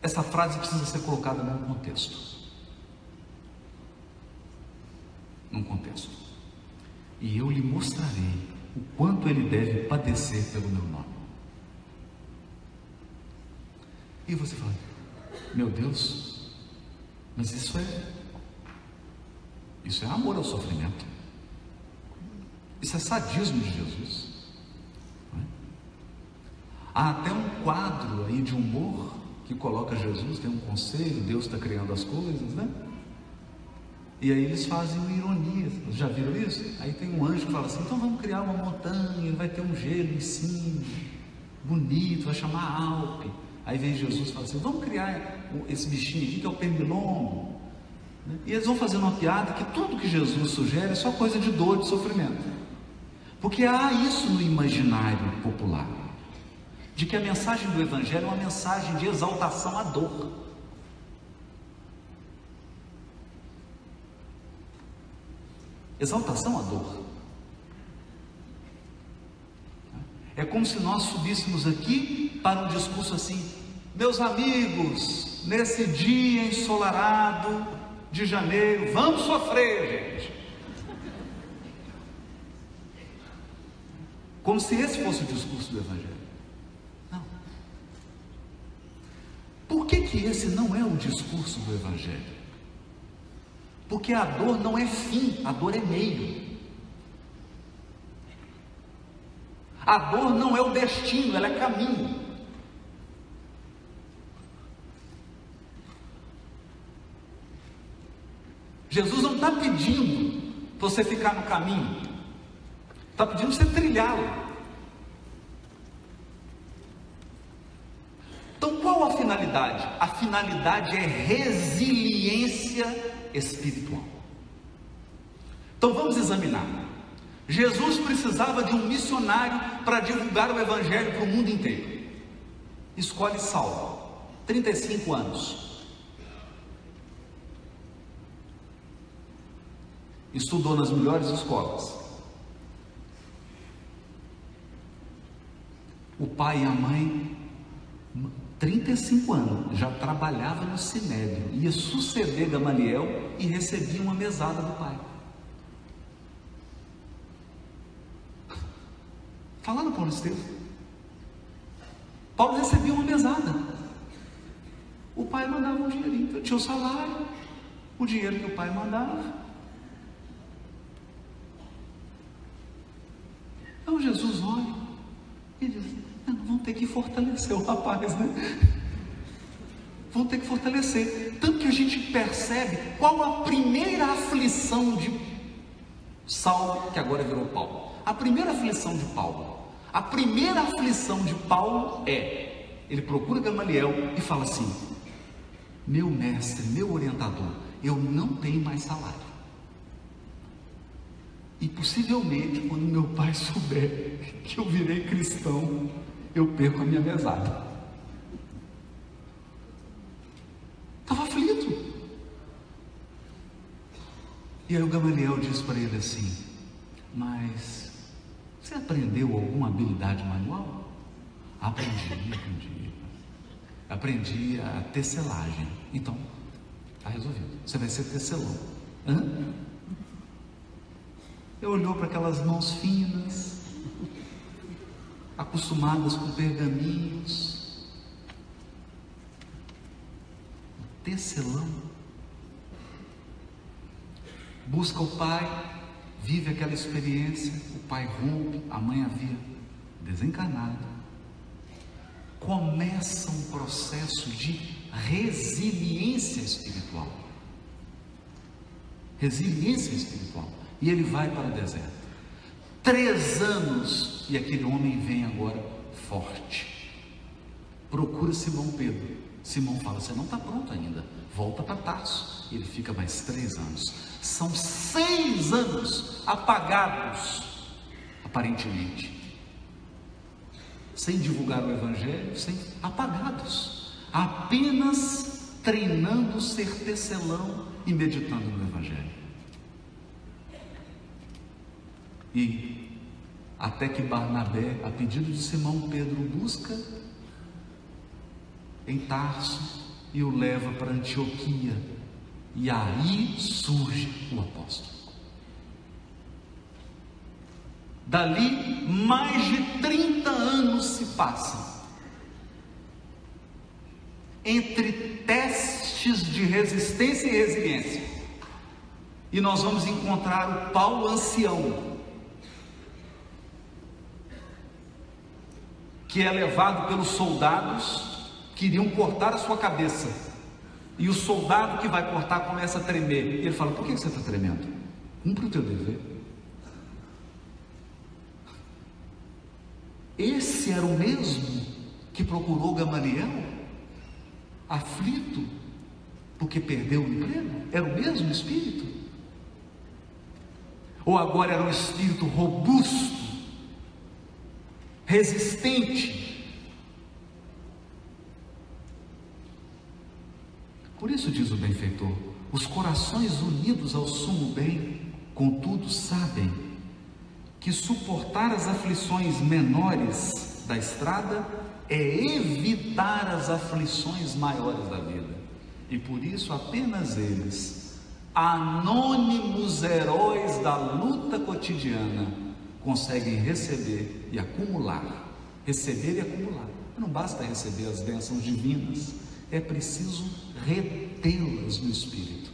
essa frase precisa ser colocada num contexto. Num contexto. E eu lhe mostrarei o quanto ele deve padecer pelo meu nome. E você fala, meu Deus, mas isso é amor ao sofrimento. Isso é sadismo de Jesus. Não é? Há até um quadro aí de humor que coloca Jesus, tem um conselho, Deus está criando as coisas, né? E aí eles fazem uma ironia, já viram isso? Aí tem um anjo que fala assim, então vamos criar uma montanha, vai ter um gelo em cima, bonito, vai chamar Alpe. Aí vem Jesus e fala assim, vamos criar esse bichinho aqui que é o pernilongo. E eles vão fazer uma piada que tudo que Jesus sugere é só coisa de dor, de sofrimento. Porque há isso no imaginário popular, de que a mensagem do Evangelho é uma mensagem de exaltação à dor. Exaltação à dor. É como se nós subíssemos aqui para um discurso assim, meus amigos, nesse dia ensolarado de janeiro, vamos sofrer, gente. Como se esse fosse o discurso do Evangelho. Não. Por que esse não é o discurso do Evangelho? Porque a dor não é fim, a dor é meio. A dor não é o destino, ela é caminho. Jesus não está pedindo para você ficar no caminho, está pedindo para você trilhá-lo. Então qual a finalidade? A finalidade é resiliência espiritual. Então vamos examinar. Jesus precisava de um missionário para divulgar o Evangelho para o mundo inteiro. Escolhe Saulo, 35 anos. Estudou nas melhores escolas. O pai e a mãe, 35 anos, já trabalhava no Sinédrio, ia suceder Gamaliel e recebia uma mesada do pai. Está lá no Paulo Estevam. Paulo recebia uma mesada. O pai mandava um dinheirinho, então tinha o salário, o dinheiro que o pai mandava. Então Jesus olha e diz, vão ter que fortalecer o rapaz, né? Vão ter que fortalecer. Tanto que a gente percebe qual a primeira aflição de Saulo, que agora virou Paulo. A primeira aflição de Paulo. A primeira aflição de Paulo ele procura Gamaliel e fala assim, meu mestre, meu orientador, eu não tenho mais salário. E possivelmente, quando meu pai souber que eu virei cristão, eu perco a minha mesada. Estava aflito. E aí o Gamaliel diz para ele assim, mas você aprendeu alguma habilidade manual? Aprendi a tecelagem. Então, está resolvido. Você vai ser tecelão. Ele olhou para aquelas mãos finas, acostumadas com pergaminhos. Tecelão. Busca o pai, vive aquela experiência, o pai rompe, a mãe havia desencarnado. Começa um processo de resiliência espiritual. Resiliência espiritual. E ele vai para o deserto. 3 anos, e aquele homem vem agora forte. Procura Simão Pedro. Simão fala, você não está pronto ainda, volta para Tarso. Ele fica mais 3 anos. São 6 anos apagados, aparentemente, sem divulgar o Evangelho, apagados, apenas treinando ser tecelão e meditando no Evangelho. E até que Barnabé, a pedido de Simão Pedro, busca em Tarso e o leva para Antioquia. E aí surge o apóstolo. Dali, mais de 30 anos se passam entre testes de resistência e resiliência, e nós vamos encontrar o Paulo ancião, que é levado pelos soldados que iriam cortar a sua cabeça, e o soldado que vai cortar começa a tremer, e ele fala: por que você está tremendo? Cumpre o teu dever. Esse era o mesmo que procurou Gamaliel, aflito, porque perdeu o emprego? Era o mesmo espírito? Ou agora era um espírito robusto, resistente? Por isso diz o benfeitor: os corações unidos ao sumo bem, contudo, sabem que suportar as aflições menores da estrada é evitar as aflições maiores da vida. E por isso apenas eles, anônimos heróis da luta cotidiana, conseguem receber e acumular. Receber e acumular. Não basta receber as bênçãos divinas, é preciso retê-las no Espírito.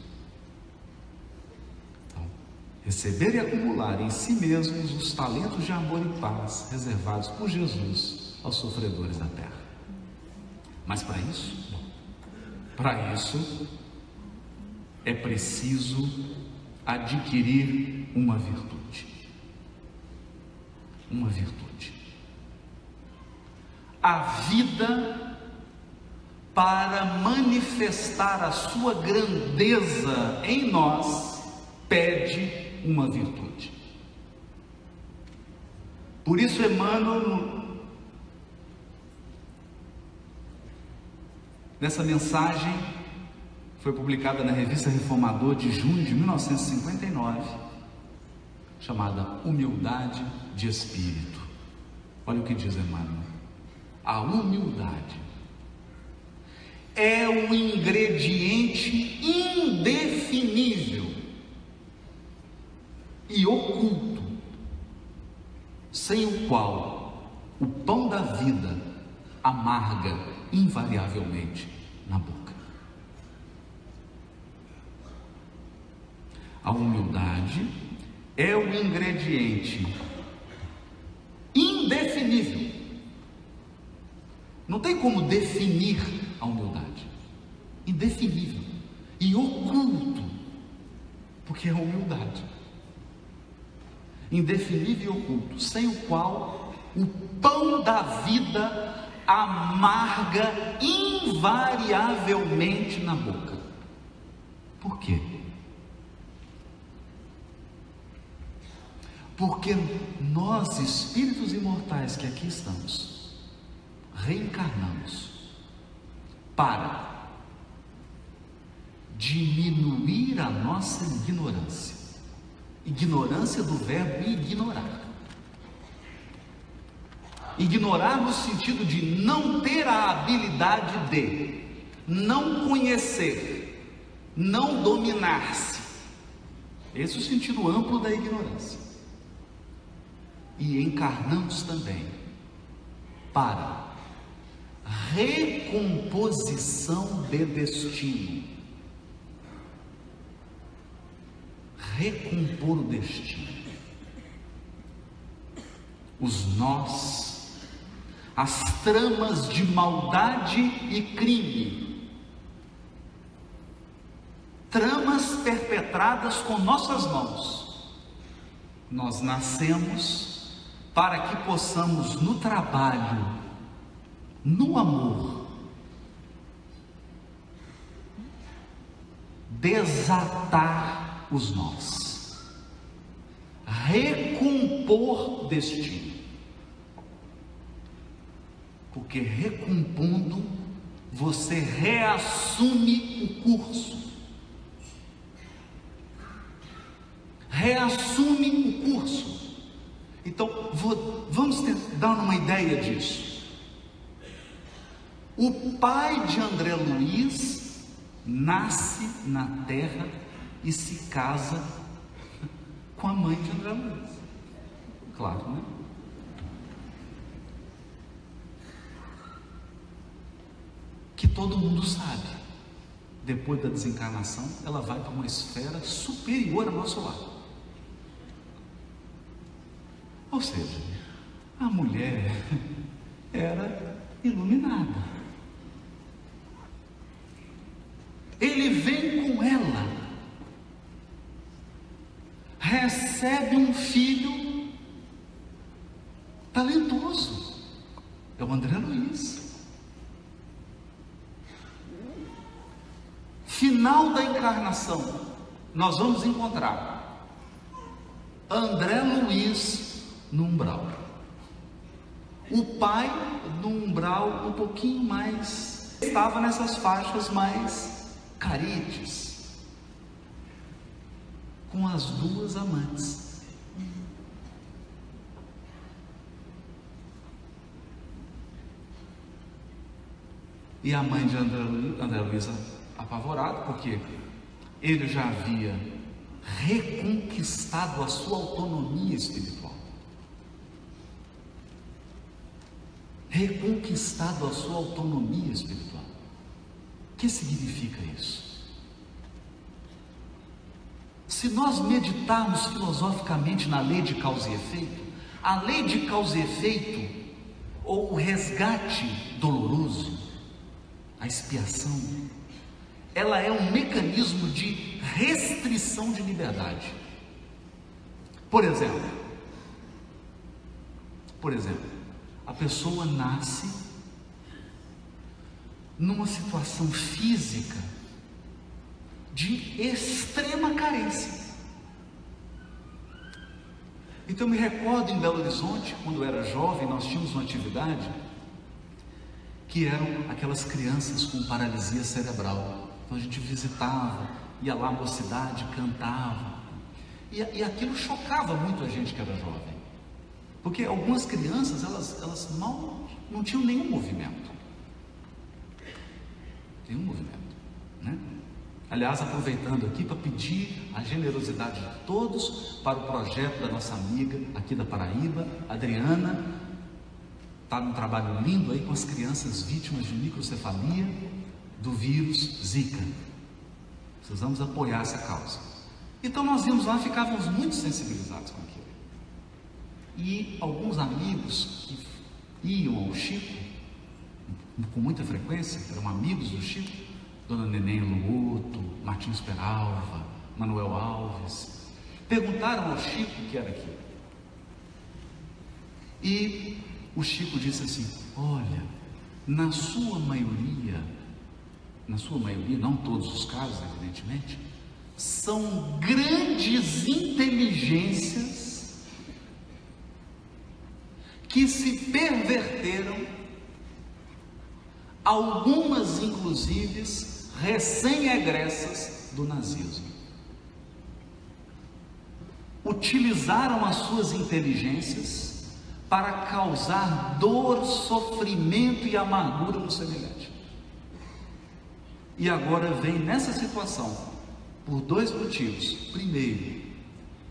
Receber e acumular em si mesmos os talentos de amor e paz reservados por Jesus aos sofredores da terra. Mas para isso é preciso adquirir uma virtude. Uma virtude. A vida, para manifestar a sua grandeza em nós, pede uma virtude. Por isso Emmanuel, nessa mensagem, foi publicada na Revista Reformador de junho de 1959, chamada Humildade de Espírito. Olha o que diz Emmanuel: a humildade é um ingrediente indefinível e oculto, sem o qual o pão da vida amarga invariavelmente na boca. A humildade é o ingrediente indefinível. Não tem como definir a humildade. Indefinível e oculto, porque é a humildade. Indefinível e oculto, sem o qual o pão da vida amarga invariavelmente na boca. Por quê? Porque nós, espíritos imortais que aqui estamos, reencarnamos para diminuir a nossa ignorância. Ignorância do verbo ignorar. Ignorar no sentido de não ter a habilidade de, não conhecer, não dominar-se. Esse é o sentido amplo da ignorância. E encarnamos também para recomposição de destino. Recompor o destino, os nós, as tramas de maldade e crime, tramas perpetradas com nossas mãos. Nós nascemos para que possamos, no trabalho, no amor, desatar os nós, recompor destino, porque recompondo você reassume o curso, reassume o curso. Então vamos dar uma ideia disso. O pai de André Luiz nasce na terra e se casa com a mãe de André Luiz. Claro, né? Que todo mundo sabe, depois da desencarnação, ela vai para uma esfera superior ao nosso lar. Ou seja, a mulher era iluminada. Ele vem com ela, recebe um filho talentoso, é o André Luiz. Final da encarnação, nós vamos encontrar André Luiz no umbral, o pai no umbral um pouquinho mais, estava nessas faixas mais caretes, com as duas amantes. E a mãe de André Luiz apavorada, porque ele já havia reconquistado a sua autonomia espiritual. Reconquistado a sua autonomia espiritual. O que significa isso? Se nós meditarmos filosoficamente na lei de causa e efeito, a lei de causa e efeito, ou o resgate doloroso, a expiação, ela é um mecanismo de restrição de liberdade. Por exemplo, a pessoa nasce numa situação física de extrema carência. Então me recordo em Belo Horizonte, quando eu era jovem, nós tínhamos uma atividade que eram aquelas crianças com paralisia cerebral. Então a gente visitava, ia lá à mocidade, cantava, e aquilo chocava muito a gente que era jovem, porque algumas crianças, elas mal, não tinham nenhum movimento, né? Aliás, aproveitando aqui para pedir a generosidade de todos para o projeto da nossa amiga aqui da Paraíba, Adriana, está num trabalho lindo aí com as crianças vítimas de microcefalia do vírus Zika. Precisamos apoiar essa causa. Então nós íamos lá, ficávamos muito sensibilizados com aquilo. E alguns amigos que iam ao Chico com muita frequência, eram amigos do Chico, Dona Neném Luoto, Martins Peralva, Manuel Alves, perguntaram ao Chico o que era aquilo. E o Chico disse assim: olha, na sua maioria, não todos os casos, evidentemente, são grandes inteligências que se perverteram, algumas inclusive recém-egressas do nazismo. Utilizaram as suas inteligências para causar dor, sofrimento e amargura no semelhante. E agora vem nessa situação por dois motivos. Primeiro,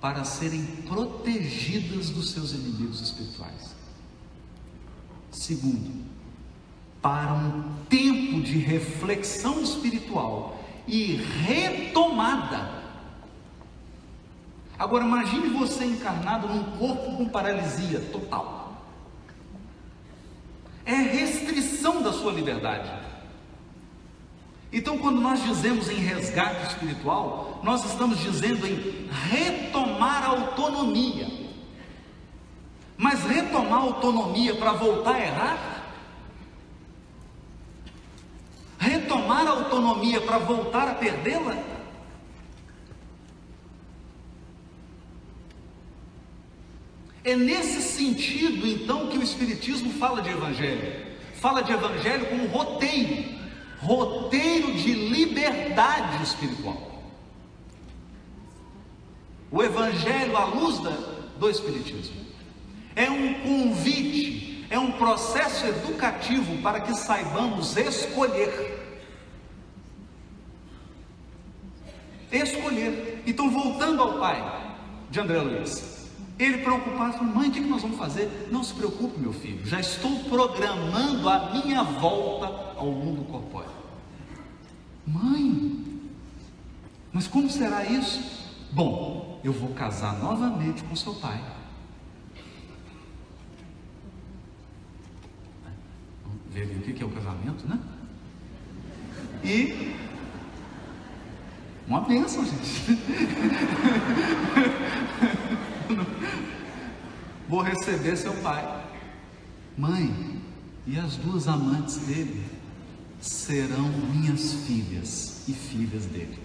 para serem protegidas dos seus inimigos espirituais. Segundo, para um tempo de reflexão espiritual e retomada. Agora imagine você encarnado num corpo com paralisia total. É restrição da sua liberdade. Então, quando nós dizemos em resgate espiritual, nós estamos dizendo em retomar a autonomia. Mas retomar a autonomia para voltar a errar? Retomar a autonomia para voltar a perdê-la? É nesse sentido, então, que o Espiritismo fala de Evangelho. Fala de Evangelho como roteiro de liberdade espiritual. O Evangelho à luz do Espiritismo é um convite, é um processo educativo para que saibamos escolher. Escolher. Então, voltando ao pai de André Luiz, ele preocupado, falou: mãe, o que nós vamos fazer? Não se preocupe, meu filho, já estou programando a minha volta ao mundo corpóreo. Mãe, mas como será isso? Bom, eu vou casar novamente com seu pai. Vamos ver ali o que é o casamento, né? E uma bênção, gente. Vou receber seu pai. Mãe, e as duas amantes dele serão minhas filhas e filhas dele.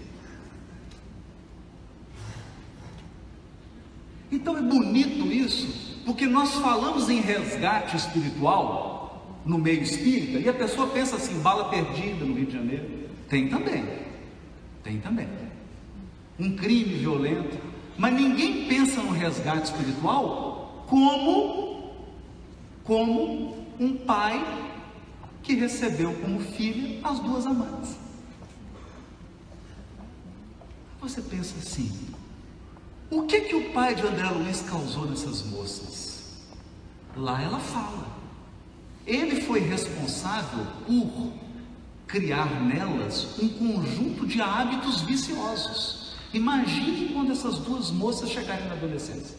Então é bonito isso, porque nós falamos em resgate espiritual no meio espírita, e a pessoa pensa assim: bala perdida no Rio de Janeiro. Tem também, um crime violento, mas ninguém pensa no resgate espiritual como um pai que recebeu como filha as duas amantes. Você pensa assim: o que o pai de André Luiz causou nessas moças? Lá ela fala, ele foi responsável por criar nelas um conjunto de hábitos viciosos. Imagine quando essas duas moças chegarem na adolescência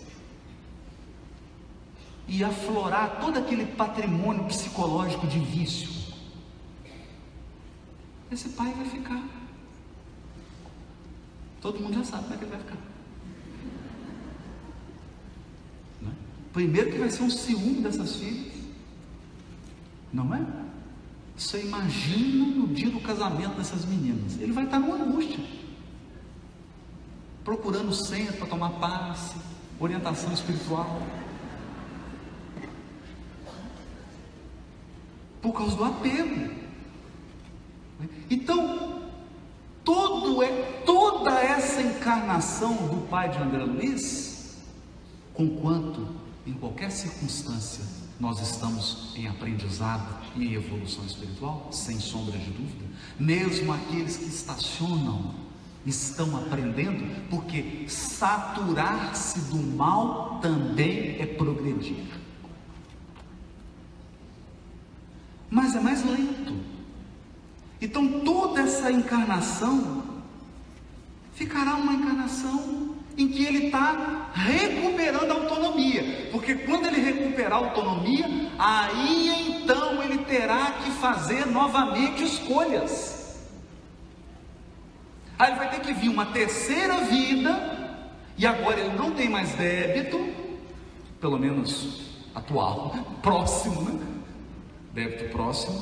e aflorar todo aquele patrimônio psicológico de vício. Esse pai vai ficar, todo mundo já sabe como é que ele vai ficar. Primeiro que vai ser um ciúme dessas filhas, não é? Você imagina no dia do casamento dessas meninas, ele vai estar numa angústia, procurando centro para tomar passe, orientação espiritual, por causa do apego. Então, toda essa encarnação do pai de André Luiz, conquanto em qualquer circunstância nós estamos em aprendizado e em evolução espiritual, sem sombra de dúvida. Mesmo aqueles que estacionam estão aprendendo, porque saturar-se do mal também é progredir, mas é mais lento. Então toda essa encarnação ficará uma encarnação em que ele está recuperando a autonomia, porque quando ele recuperar a autonomia, aí então ele terá que fazer novamente escolhas. Aí ele vai ter que vir uma terceira vida, e agora ele não tem mais débito, pelo menos atual, próximo, né? Débito próximo.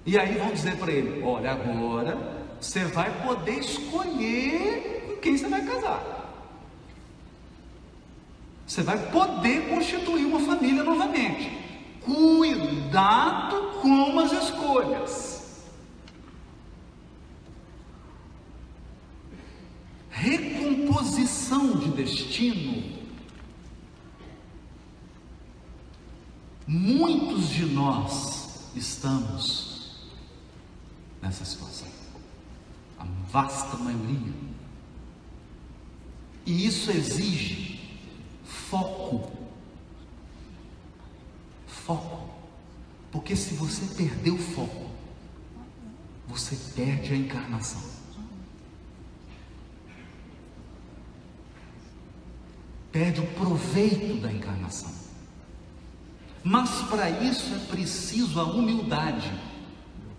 E aí vão dizer para ele: olha, agora você vai poder escolher quem você vai casar. Você vai poder constituir uma família novamente. Cuidado com as escolhas. Recomposição de destino. Muitos de nós estamos nessa situação, a vasta maioria. E isso exige foco, porque se você perder o foco, você perde a encarnação. Perde o proveito da encarnação. Mas para isso é preciso a humildade,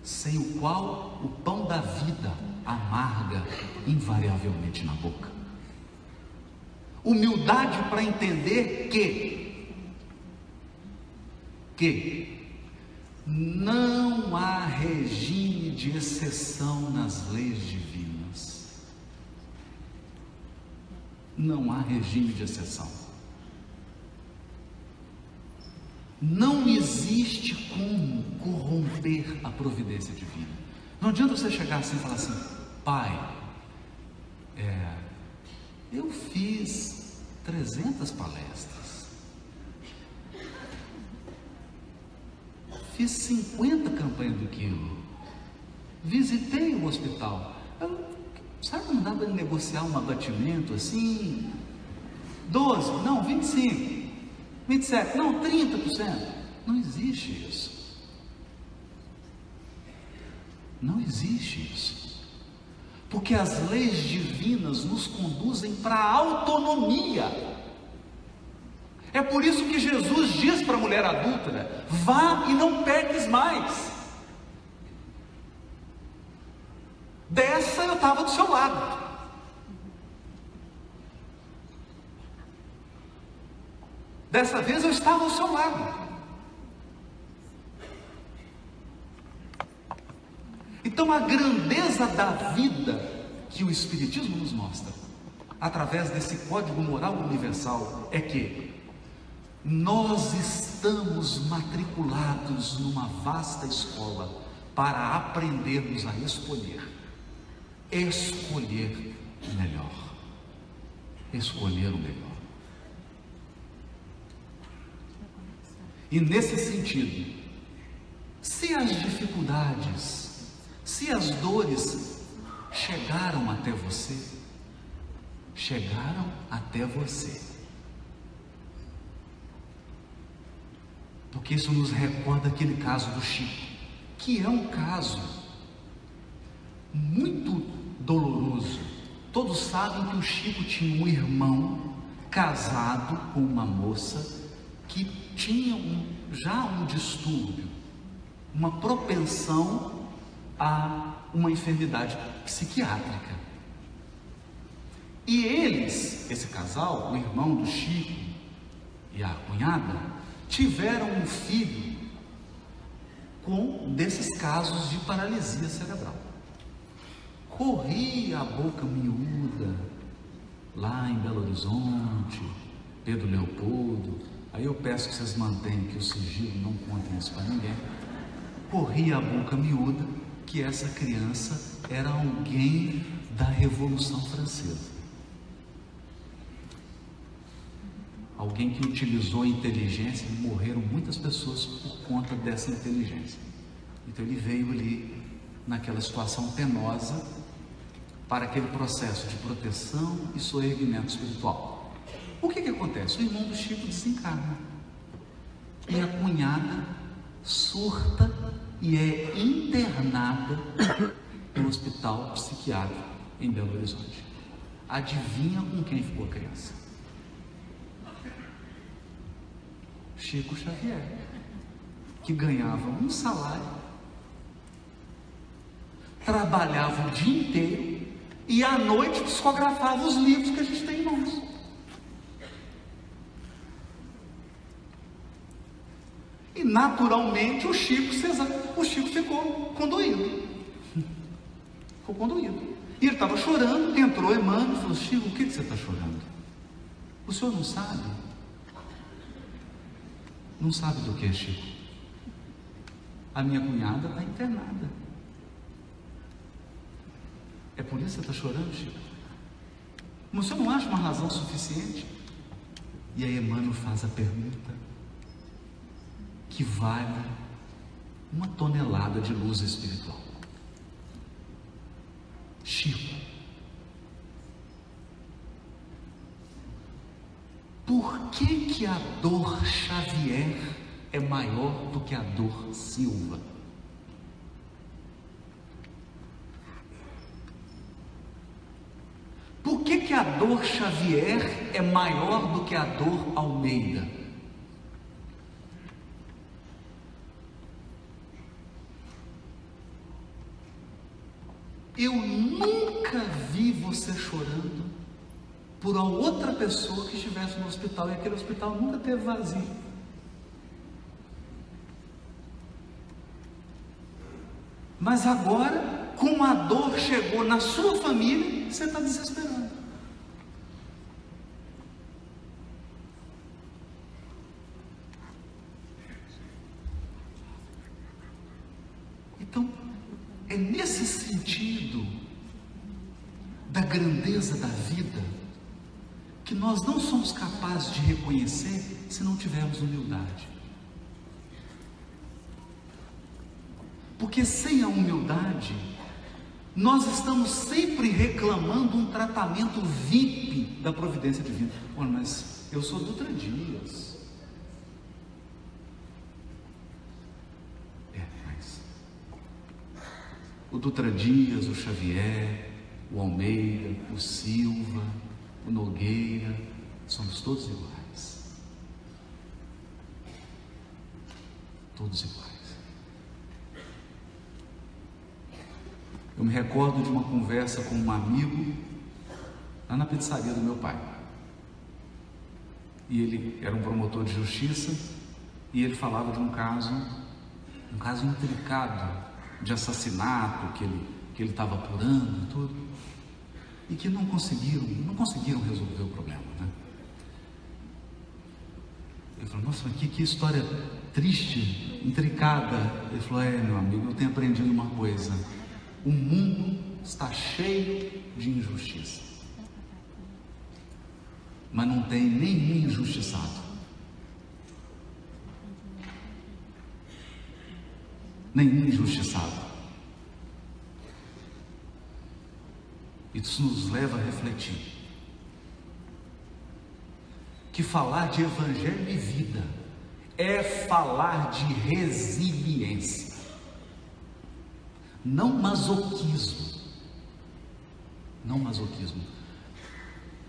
sem o qual o pão da vida amarga invariavelmente na boca. Humildade para entender que não há regime de exceção nas leis divinas. Não há regime de exceção. Não existe como corromper a providência divina. Não adianta você chegar assim e falar assim: pai, eu fiz 300 palestras, fiz 50 campanhas do quilo, visitei o hospital. Sabe que não dá para negociar um abatimento assim? 12, não, 25, 27, não, 30%. Não existe isso. Não existe isso. Porque as leis divinas nos conduzem para a autonomia. É por isso que Jesus diz para a mulher adúltera: vá e não peques mais. Dessa eu estava do seu lado. Dessa vez eu estava ao seu lado. Então a grandeza da vida que o Espiritismo nos mostra, através desse código moral universal, é que nós estamos matriculados numa vasta escola para aprendermos a escolher o melhor, escolher o melhor. E nesse sentido, se as dificuldades, se as dores chegaram até você, porque isso nos recorda aquele caso do Chico, que é um caso muito doloroso. Todos sabem que o Chico tinha um irmão casado com uma moça que tinha já um distúrbio, uma propensão a uma enfermidade psiquiátrica. E eles, esse casal, o irmão do Chico e a cunhada, tiveram um filho com desses casos de paralisia cerebral. Corria a boca miúda lá em Belo Horizonte, Pedro Leopoldo. Aí eu peço que vocês mantenham que o sigilo, não contem isso para ninguém. Corria a boca miúda que essa criança era alguém da Revolução Francesa. Alguém que utilizou a inteligência, e morreram muitas pessoas por conta dessa inteligência. Então ele veio ali naquela situação penosa para aquele processo de proteção e soerguimento espiritual. O que acontece? O irmão do Chico desencarna e a cunhada surta e é internada no hospital psiquiátrico em Belo Horizonte. Adivinha com quem ficou a criança? Chico Xavier, que ganhava um salário, trabalhava o dia inteiro e à noite psicografava os livros que a gente tem em mãos. E naturalmente o Chico ficou condoído. Ficou condoído. E ele estava chorando, entrou Emmanuel e falou: Chico, o que você está chorando? O senhor não sabe? Não sabe do que, Chico? A minha cunhada está internada. É por isso que você está chorando, Chico? Mas o senhor não acha uma razão suficiente? E aí Emmanuel faz a pergunta que vale 1 tonelada de luz espiritual. Chico, por que a dor Xavier é maior do que a dor Silva? Por que a dor Xavier é maior do que a dor Almeida? Eu nunca vi você chorando por a outra pessoa que estivesse no hospital, e aquele hospital nunca teve vazio. Mas agora, como a dor chegou na sua família, você está desesperando. Então, é nesse sentido da grandeza da vida que nós não somos capazes de reconhecer se não tivermos humildade. Porque sem a humildade, nós estamos sempre reclamando um tratamento VIP da providência divina. Olha, mas eu sou Dutra Dias. Mas o Dutra Dias, o Xavier, o Almeida, o Silva, o Nogueira, somos todos iguais. Todos iguais. Eu me recordo de uma conversa com um amigo lá na pizzaria do meu pai. E ele era um promotor de justiça e ele falava de um caso intricado de assassinato que ele estava apurando e tudo, e que não conseguiram resolver o problema, né? Ele falou: nossa, mas que história triste, intricada. Ele falou: meu amigo, eu tenho aprendido uma coisa. O mundo está cheio de injustiça, mas não tem nenhum injustiçado. Nenhum injustiçado. Isso nos leva a refletir que falar de evangelho e vida é falar de resiliência, não masoquismo. Não masoquismo.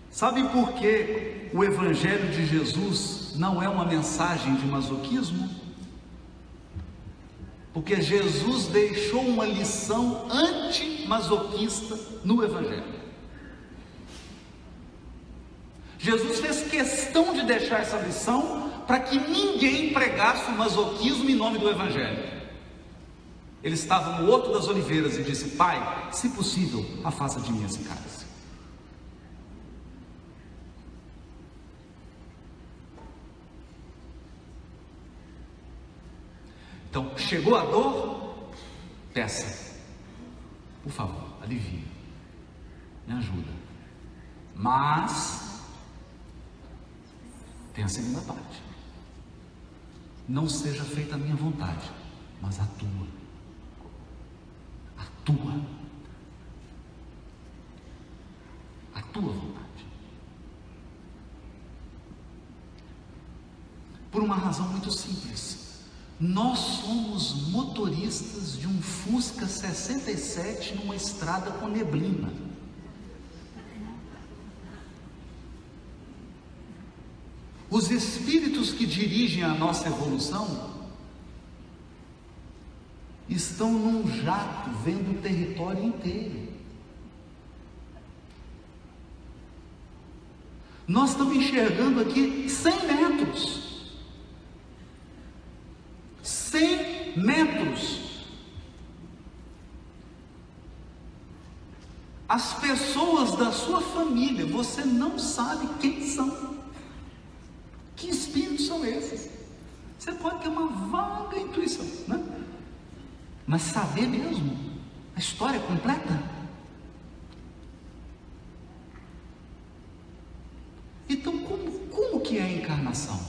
Sabe por que o Evangelho de Jesus não é uma mensagem de masoquismo? Porque Jesus deixou uma lição anti-masoquista no Evangelho. Jesus fez questão de deixar essa lição para que ninguém pregasse o masoquismo em nome do Evangelho. Ele estava no Horto das Oliveiras e disse: Pai, se possível, afasta de mim esse cálice. Então, chegou a dor? Peça, por favor, alivia, me ajuda. Mas tem a segunda parte: não seja feita a minha vontade, mas a tua. A tua vontade. Por uma razão muito simples: nós somos motoristas de um Fusca 67 numa estrada com neblina. Os espíritos que dirigem a nossa evolução estão num jato vendo o território inteiro. Nós estamos enxergando aqui 100 metros. 100 metros. As pessoas da sua família, você não sabe quem são. Que espíritos são esses? Você pode ter uma vaga intuição, né? Mas saber mesmo a história completa? Então, como que é a encarnação?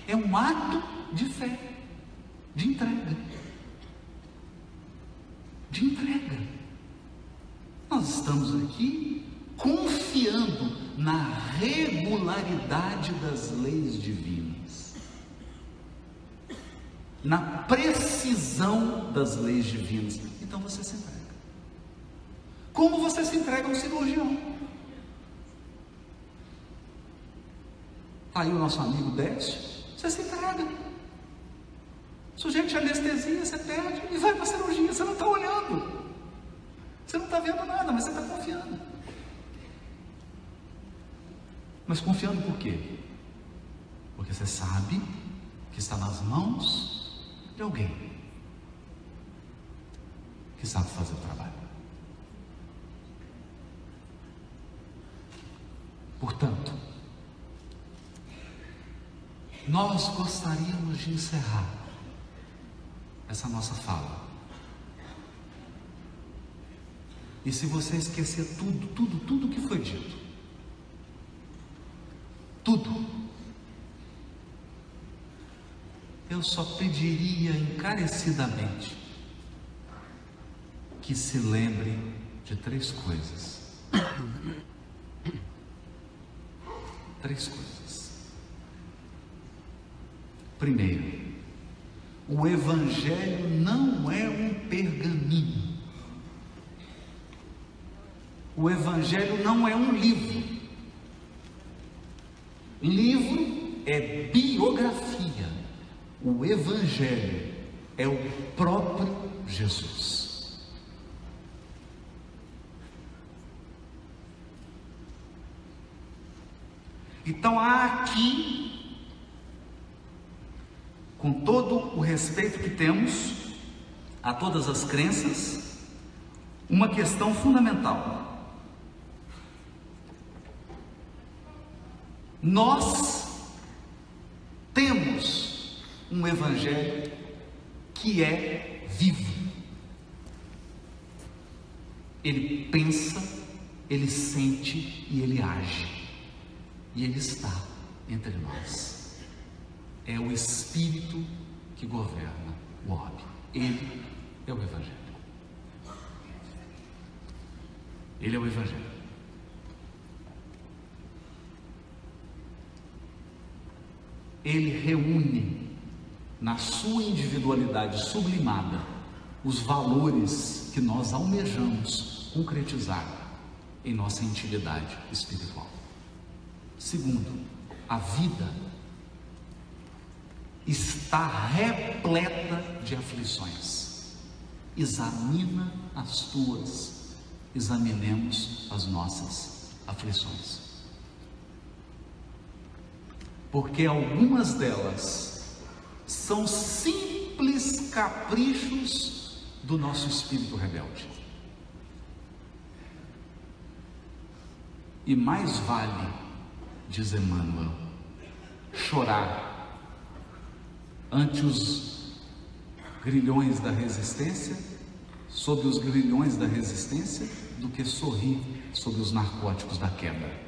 É um ato de fé, de entrega. De entrega. Nós estamos aqui confiando na regularidade das leis divinas, na precisão das leis divinas. Então você se entrega. Como você se entrega a um cirurgião? Aí o nosso amigo Décio, você se entrega. Sujeito de anestesia, você perde e vai para a cirurgia. Você não está olhando, você não está vendo nada, mas você está confiando. Mas confiando por quê? Porque você sabe que está nas mãos de alguém que sabe fazer o trabalho. Portanto, nós gostaríamos de encerrar essa nossa fala. E se você esquecer tudo que foi dito, tudo, eu só pediria encarecidamente que se lembre de 3 coisas. 3 coisas. Primeiro, o Evangelho não é um pergaminho. O Evangelho não é um livro. Livro é biografia. O Evangelho é o próprio Jesus. Então há aqui, com todo o respeito que temos a todas as crenças, uma questão fundamental. Nós temos um Evangelho que é vivo. Ele pensa, ele sente e ele age. E ele está entre nós. É o Espírito que governa o orbe. Ele é o Evangelho. Ele é o Evangelho. Ele reúne na sua individualidade sublimada os valores que nós almejamos concretizar em nossa intimidade espiritual. Segundo, a vida está repleta de aflições. Examina as tuas, examinemos as nossas aflições. Porque algumas delas são simples caprichos do nosso espírito rebelde. E mais vale, diz Emmanuel, chorar ante os grilhões da resistência, sob os grilhões da resistência, do que sorrir sob os narcóticos da queda.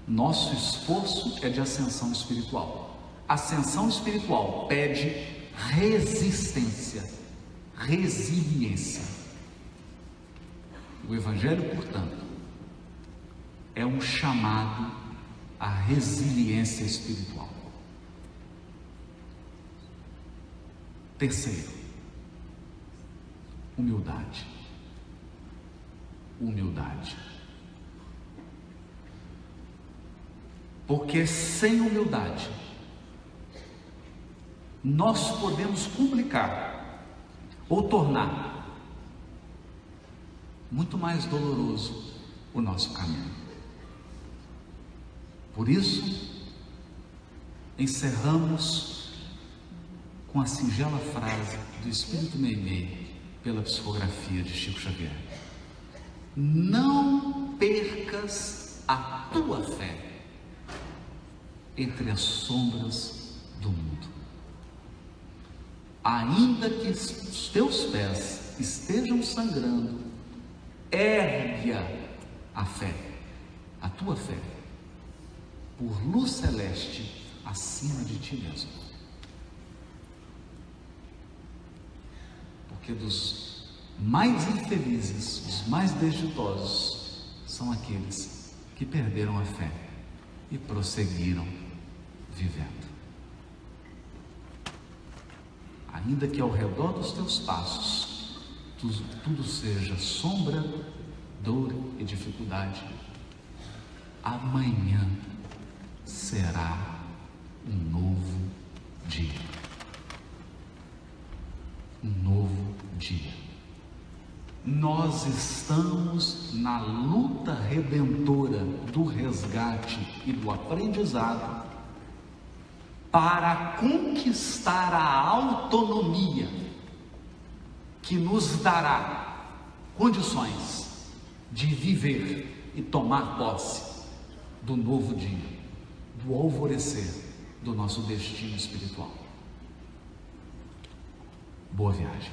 Nosso esforço é de ascensão espiritual. Ascensão espiritual pede resistência, resiliência. O Evangelho, portanto, é um chamado à resiliência espiritual. Terceiro, humildade. Humildade. Porque sem humildade, nós podemos complicar ou tornar muito mais doloroso o nosso caminho. Por isso, encerramos com a singela frase do Espírito Meimei, pela psicografia de Chico Xavier: não percas a tua fé entre as sombras do mundo. Ainda que os teus pés estejam sangrando, ergue-a a fé, a tua fé, por luz celeste acima de ti mesmo. Porque dos mais infelizes, os mais desditosos, são aqueles que perderam a fé e prosseguiram vivendo. Ainda que ao redor dos teus passos tudo seja sombra, dor e dificuldade, amanhã será um novo dia. Um novo dia. Nós estamos na luta redentora do resgate e do aprendizado para conquistar a autonomia que nos dará condições de viver e tomar posse do novo dia, do alvorecer do nosso destino espiritual. Boa viagem.